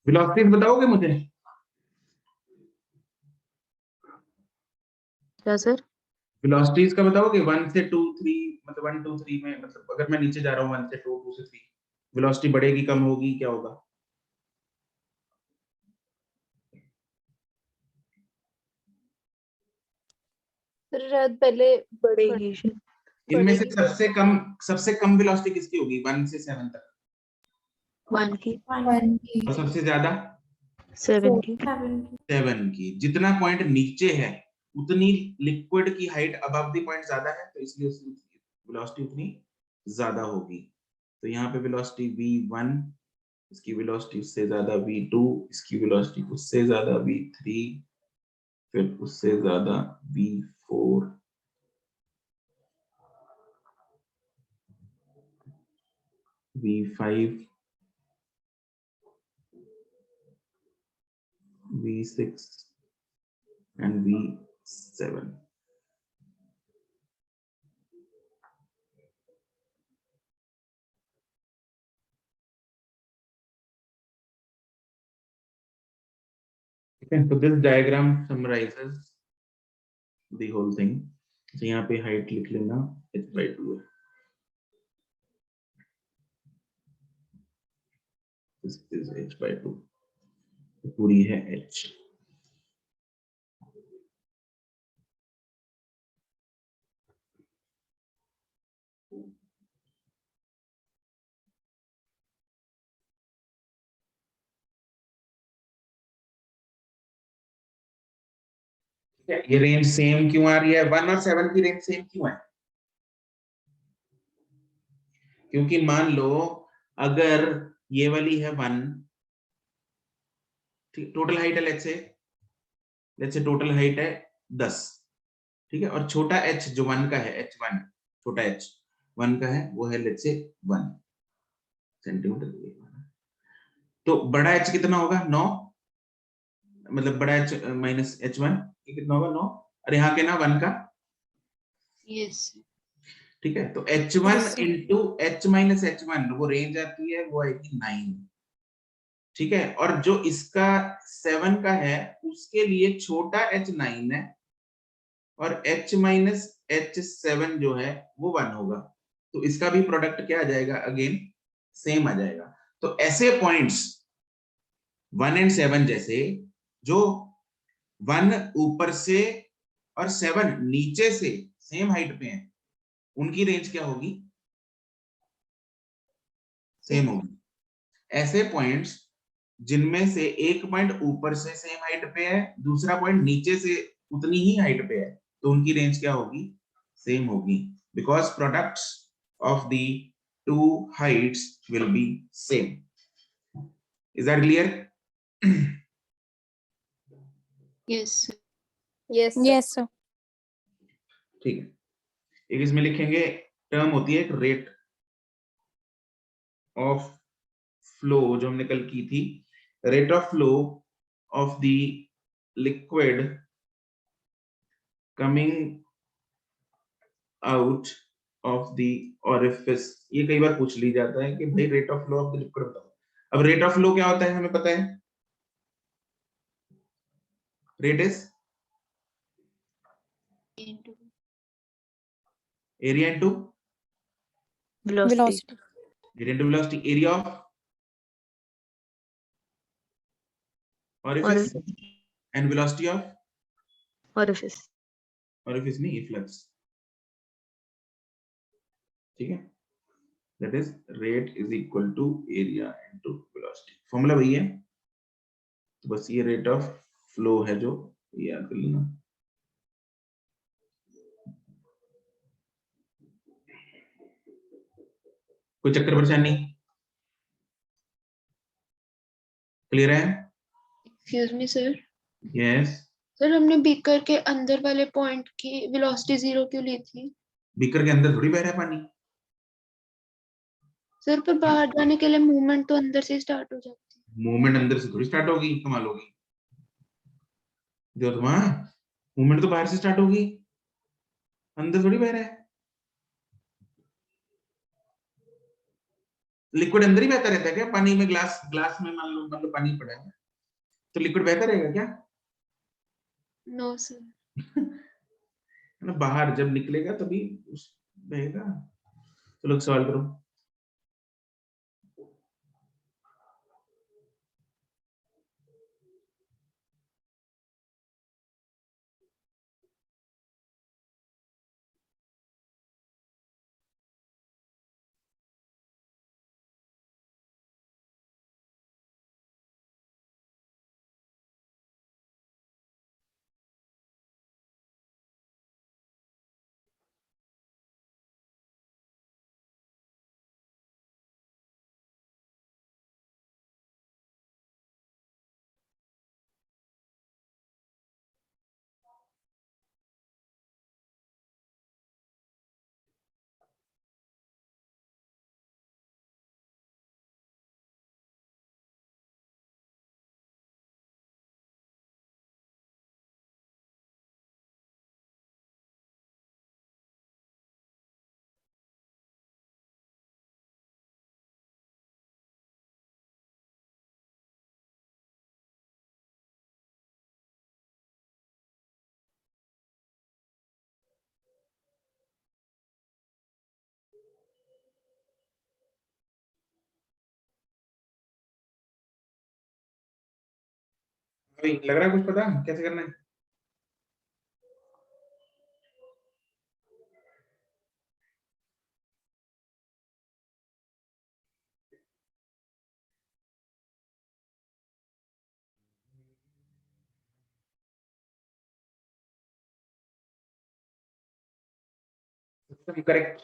वेलोसिटीज बताओगे मुझे? क्या सर? वेलोसिटीज का बताओगे, 1 से 2 3, मतलब 1 2 3 में, मतलब अगर मैं नीचे जा रहा हूँ 1 से 2 2 से 3, वेलोसिटी बढ़ेगी कम होगी क्या होगा? सर शायद पहले बढ़ेगी शायद। इनमें से बढ़ेगी। सबसे कम वेलोसिटी किसकी होगी 1 से 7 तक, 1 की, 1 की, और सबसे ज्यादा 7 की। 7 की। जितना पॉइंट नीचे है उतनी लिक्विड की हाइट अबव द पॉइंट ज्यादा है, तो इसलिए उसकी वेलोसिटी उतनी ज्यादा होगी। तो यहाँ पे वेलोसिटी v1, इसकी वेलोसिटी उससे ज्यादा v2, इसकी वेलोसिटी उससे ज्यादा v3, फिर उससे ज्यादा v4, v5, v6 and v7। ठीक है, तो this diagram summarises the whole thing. तो यहाँ पे हाइट लिख लेना h/2 है, दिस इज h/2, पूरी है h। ये रेंज सेम क्यों आ रही है? 1 और 7 की रेंज सेम क्यों है? क्योंकि मान लो अगर ये वाली है 1, ठीक, टोटल हाइट है लेट्स से टोटल हाइट है 10, ठीक है, और छोटा h जो 1 का है, h1, छोटा h 1 का है, वो है लेट्स से 1 सेंटीमीटर। तो बड़ा h कितना होगा? 9, मतलब बड़ा h माइनस h1 ये कितना होगा? 9, और यहाँ के ना 1 का, यस ठीक है, तो h1 Yes, sir. Into h minus h1 वो रेंज आती है, वो आएगी 9, ठीक है, और जो इसका 7 का है उसके लिए छोटा h 9 है और h माइनस h7 जो है वो 1 होगा, तो इसका भी प्रोडक्ट क्या आ जाएगा? अगेन सेम आ जाएगा। तो ऐसे पॉइंट्स 1 एंड 7 जैसे, जो 1 ऊपर से और 7 नीचे से सेम हाइट पे हैं, उनकी रेंज क्या होगी? सेम होगी। ऐसे पॉइंट्स जिनमें से एक पॉइंट ऊपर से सेम हाइट पे है, दूसरा पॉइंट नीचे से उतनी ही हाइट पे है, तो उनकी रेंज क्या होगी? सेम होगी, because products of the two Heights will be same. Is that clear? Yes Yes, sir. Yes, sir. ठीक है, एक इसमें लिखेंगे टर्म होती है एक रेट ऑफ फ्लो, जो हमने कल की थी, rate of flow of the liquid coming out of the orifice. ये कई बार पूछ ली जाता है कि भाई rate of flow of the liquid बताओ। अब रेट ऑफ फ्लो क्या होता है हमें पता है, rate is area into velocity. Velocity. Area of orifice and velocity of orifice. Orifice नहीं, फ्लक्स, ठीक है, that is rate is equal to area into velocity. Formula वही है, तो बस ये रेट ऑफ फ्लो है जो याद कर लेना। कोई चक्कर परेशानी? क्लियर है? Excuse me sir, yes. Sir हमने बीकर के अंदर वाले पॉइंट की वेलोसिटी 0 क्यों ली थी? बीकर के अंदर थोड़ी बह रहा है पानी। सर पर बाहर जाने के लिए मूवमेंट तो अंदर से स्टार्ट हो जाती है। मूवमेंट अंदर से थोड़ी स्टार्ट होगी, कमाल होगी जो तुम्हारा मूवमेंट तो बाहर से स्टार्ट होगी, अंदर थोड़ी बह रहा है। लिक्विड अंदर ही बहता रहता है क्या? पानी में ग्लास ग्लास में मान लो मतलब पानी पड़ा है तो लिक्विड बहता रहेगा क्या? No sir. ना, बाहर जब निकलेगा तभी बहेगा। चलो सवाल करो। अभी लग रहा है कुछ पता कैसे करना है? करेक्ट।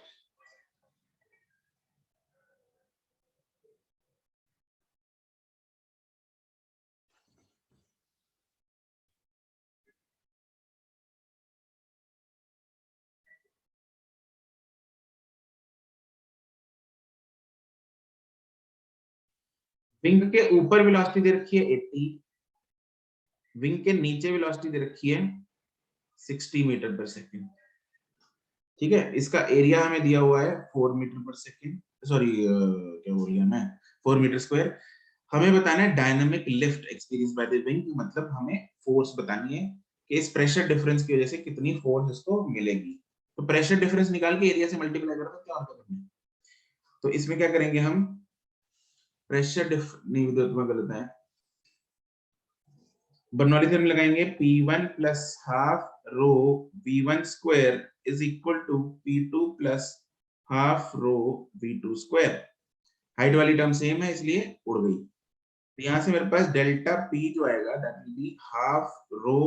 विंग के ऊपर वेलोसिटी दे रखी है 80, विंग के नीचे वेलोसिटी दे रखी है 60 मीटर पर सेकंड। ठीक है, इसका एरिया हमें दिया हुआ है 4 मीटर पर सेकंड, सॉरी क्या बोल गया मैं, 4 मीटर स्क्वायर। हमें बताना है dynamic lift experience by the wing, मतलब हमें फोर्स बतानी है कि इस प्रेशर डिफरेंस की वजह से कितनी फोर्स इसको मिलेगी। तो प्रेशर डिफरेंस निकाल के एरिया से मल्टीप्लाई करो तो क्या होता है। तो इसमें क्या करेंगे हम, प्रेशर नहीं गलत है, बर्नौली थ्योरम लगाएंगे, P1 plus half rho V1 square is equal to P2 plus half rho V2 square. Height वाली टर्म सेम है इसलिए उड़ गई। तो यहां से मेरे पास डेल्टा P जो आएगा that will be half rho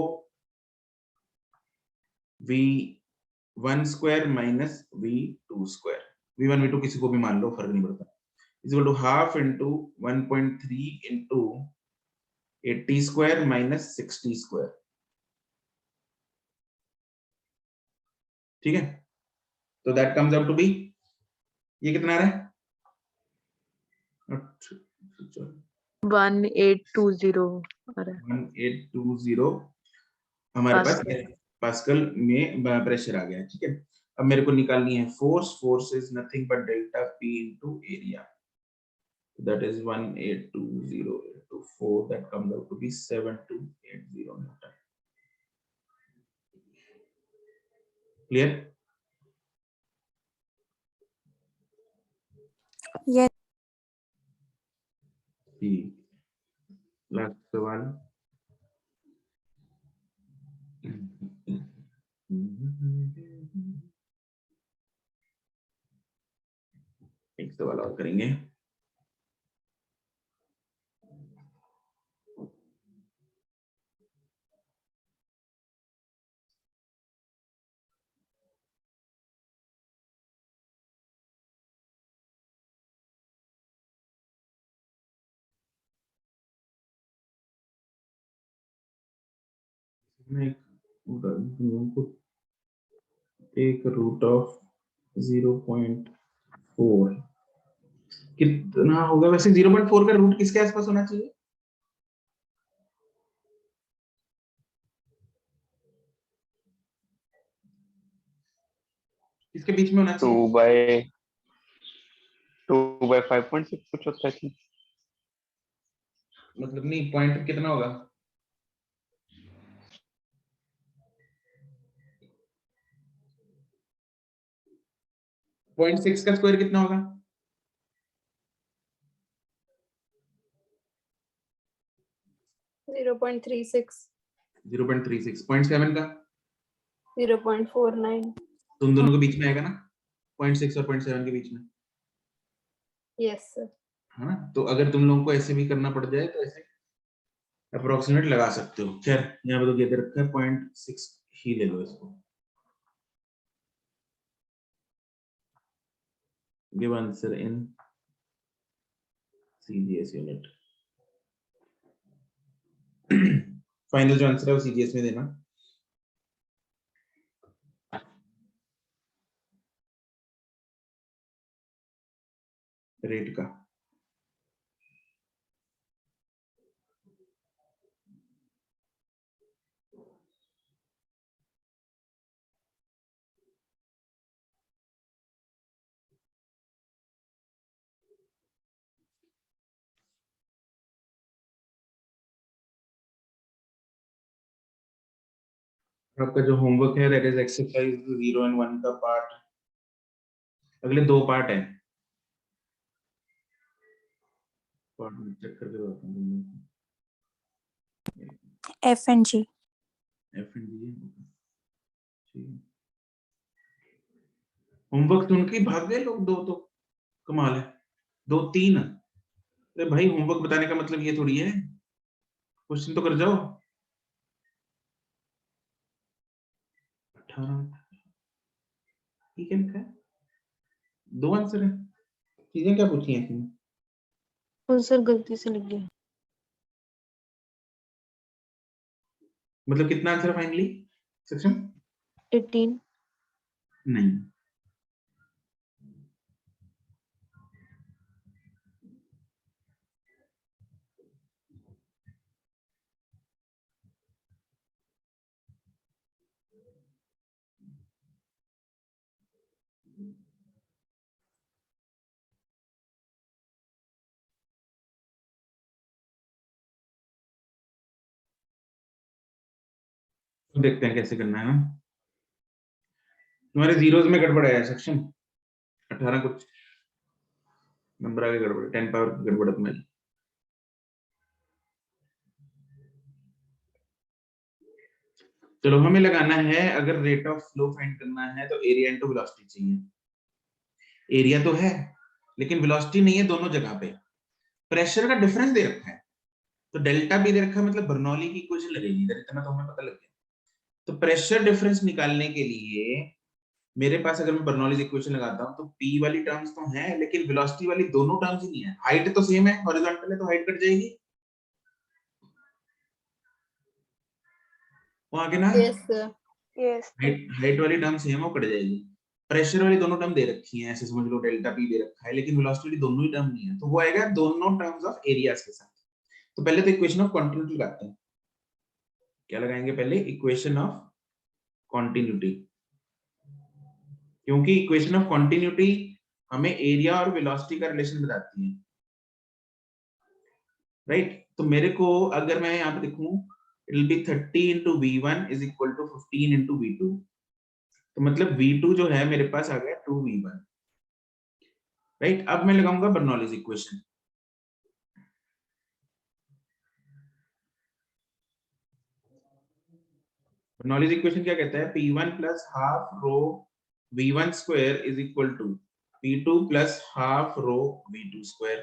V1 square minus V2 square. V1 V2 किसी को भी मान लो, फर्क नहीं पड़ता, is equal to half into 1.3 into 80 square minus 60 square. ठीक है, तो that comes out to be, ये कितना आ रहा है, 1820 आ रहा है 1820 हमारे पास पास्कल। पास्कल में प्रेशर आ गया। ठीक है, अब मेरे को निकालनी है force. Force is nothing but delta P into area, that is 1820 into 4, that comes out to be 7280 Newton. Clear? Yes. Last सवाल, एक सवाल और करेंगे। टेक रूट ऑफ 0.4 कितना होगा वैसे? 0.4 का रूट किसके आसपास होना चाहिए? किसके बीच में होना चाहिए? 2/5.6 कुछ होता है। मतलब नहीं, पॉइंट कितना होगा? पॉइंट 6 का स्क्वायर कितना होगा? 0.36 0.36। 0.7 का 0.49 तुम दोनों के बीच में आएगा ना, 0.6 और 0.7 के बीच में। Yes sir. हाँ, तो अगर तुम लोगों को ऐसे भी करना पड़ जाए तो ऐसे अप्रोक्सीमेट लगा सकते हो। खैर यहाँ पे तो दे रखा है 0.6 ही ले लो इसको। Give answer in CGS unit. Final जो आंसर है वो CGS में देना। रेट का आपका जो होमवर्क है दैट इज एक्सरसाइज 0 एंड 1 का पार्ट, अगले 2 पार्ट है। पार्ट में चेक करके बताता हूं। F and G. F and G ठीक है। होमवर्क सुन के भाग गए लोग, 2 तो कमाल है, 2 3। अरे भाई होमवर्क बताने का मतलब ये थोड़ी है, क्वेश्चन तो कर जाओ। 18 ठीक है लिखा है, 2 आंसर है। चीजें क्या पूछी हैं इसमें? सर गलती से लिख गया। मतलब कितना आंसर फाइनली सक्षम? 18। नहीं, तो देखते हैं कैसे करना है ना। तुम्हारे जीरोस में गड़बड़ है सक्षम, 18 कुछ नंबर आगे गड़बड़, 10 पावर गड़बड़ है तुम्हारी। चलो हमें लगाना है, अगर रेट ऑफ फ्लो फाइंड करना है तो एरिया इनटू वेलोसिटी चाहिए। एरिया तो है लेकिन वेलोसिटी नहीं है दोनों जगह पे। प्रेशर का डिफरेंस दे रखा है तो डेल्टा भी दे रखा है, मतलब बर्नौली की इक्वेशन लगेगी इधर, इतना तो हमें पता लग गया। तो प्रेशर डिफरेंस निकालने के लिए मेरे पास अगर मैं बर्नौलीज इक्वेशन लगाता हूं तो P वाली टर्म्स तो हैं लेकिन वेलोसिटी वाली दोनों टर्म्स ही नहीं है। हाइट तो सेम है, हॉरिजॉन्टल है तो हाइट कट जाएगी वहां के ना। Yes sir. यस हाइट वाली टर्म सेम है, वो कट जाएगी। प्रेशर वाली दोनों टर्म दे रखी हैं, ऐसे समझ लो डेल्टा P दे रखा है लेकिन वेलोसिटी वाली दोनों ही टर्म नहीं है, तो वो आएगा दोनों टर्म्स ऑफ एरियाज के साथ। तो पहले तो इक्वेशन ऑफ कॉन्टिन्यूटी लगाते हैं। क्या लगाएंगे पहले? इक्वेशन ऑफ कॉन्टिन्यूटी, क्योंकि इक्वेशन ऑफ कॉन्टिन्यूटी हमें एरिया और वेलोसिटी का रिलेशन बताती है, राइट। तो मेरे को अगर मैं यहाँ पे लिखूं it will be 30 into v1 is equal to 15 into v2, तो मतलब v2 जो है मेरे पास आ गया 2v1, राइट। अब मैं लगाऊंगा बर्नौलीज इक्वेशन। बर्नौलीज इक्वेशन क्या कहता है? p1 plus half rho v1 square is equal to p2 plus half rho v2 square.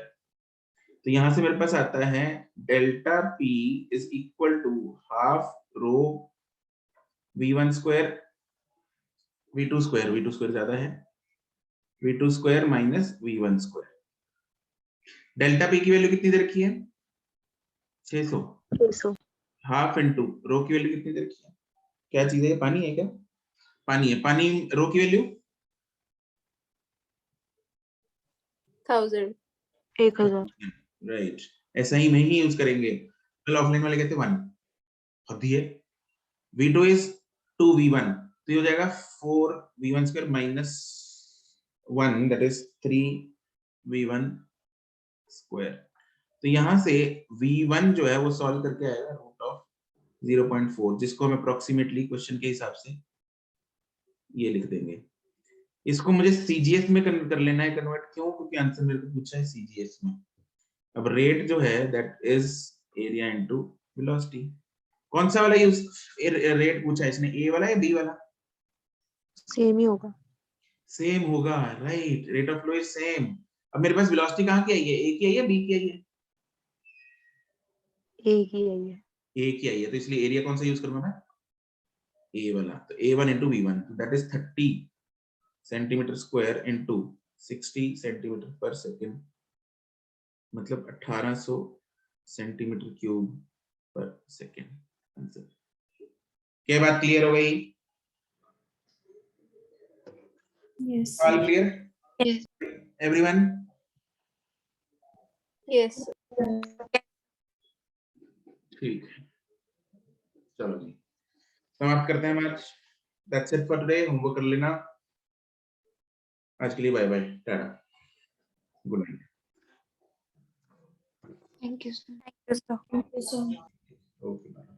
तो यहां से मेरे पास आता है delta p is equal to half rho v1 square v2 square, v2 square ज्यादा है, v2 square minus v1 square. Delta p की वैल्यू कितनी दे रखी है? 600। 600। हाफ इनटू रो की वैल्यू कितनी दे रखी है? क्या चीज है? पानी है क्या? पानी है। पानी रो की वैल्यू 1000। 1000। राइट। ऐसा ही में ही यूज करेंगे। कल ऑफलाइन वाले कहते 1 और दिए v2 इज 2v1, तो ये हो जाएगा 4v1 square minus 1 that is 3v1 square. तो यहां से v1 जो है वो सॉल्व करके आएगा रूट ऑफ 0.4, जिसको हम अप्रोक्सीमेटली क्वेश्चन के हिसाब से ये लिख देंगे। इसको मुझे सीजीएस में कन्वर्ट कर लेना है। कन्वर्ट क्यों? क्योंकि आंसर मेरे को पूछा है सीजीएस में। अब रेट जो है that is area into velocity. कौन सा वाला यूज रेट पूछा है इसने? ए वाला या बी वाला? सेम ही होगा। सेम होगा, right. Rate of flow is same. अब मेरे पास वेलोसिटी कहां की आई है? ए की आई है बी की आई है? एक ही है ये। ए की आई है, तो इसलिए एरिया कौन सा यूज करूंगा मैं? ए वाला। तो a1 into v1 that is 30 centimetre square into 60 centimetre पर सेकंड, मतलब 1800 सेंटीमीटर क्यूब पर सेकंड आंसर। क्या बात क्लियर हो गई? Yes all clear yes everyone? Yes ठीक है, चलो जी समाप्त करते हैं मैच। That's it for today. Homework कर लेना। आज के लिए बाय बाय, टाटा, good night. Thank you sir. Yes sir. Okay bye.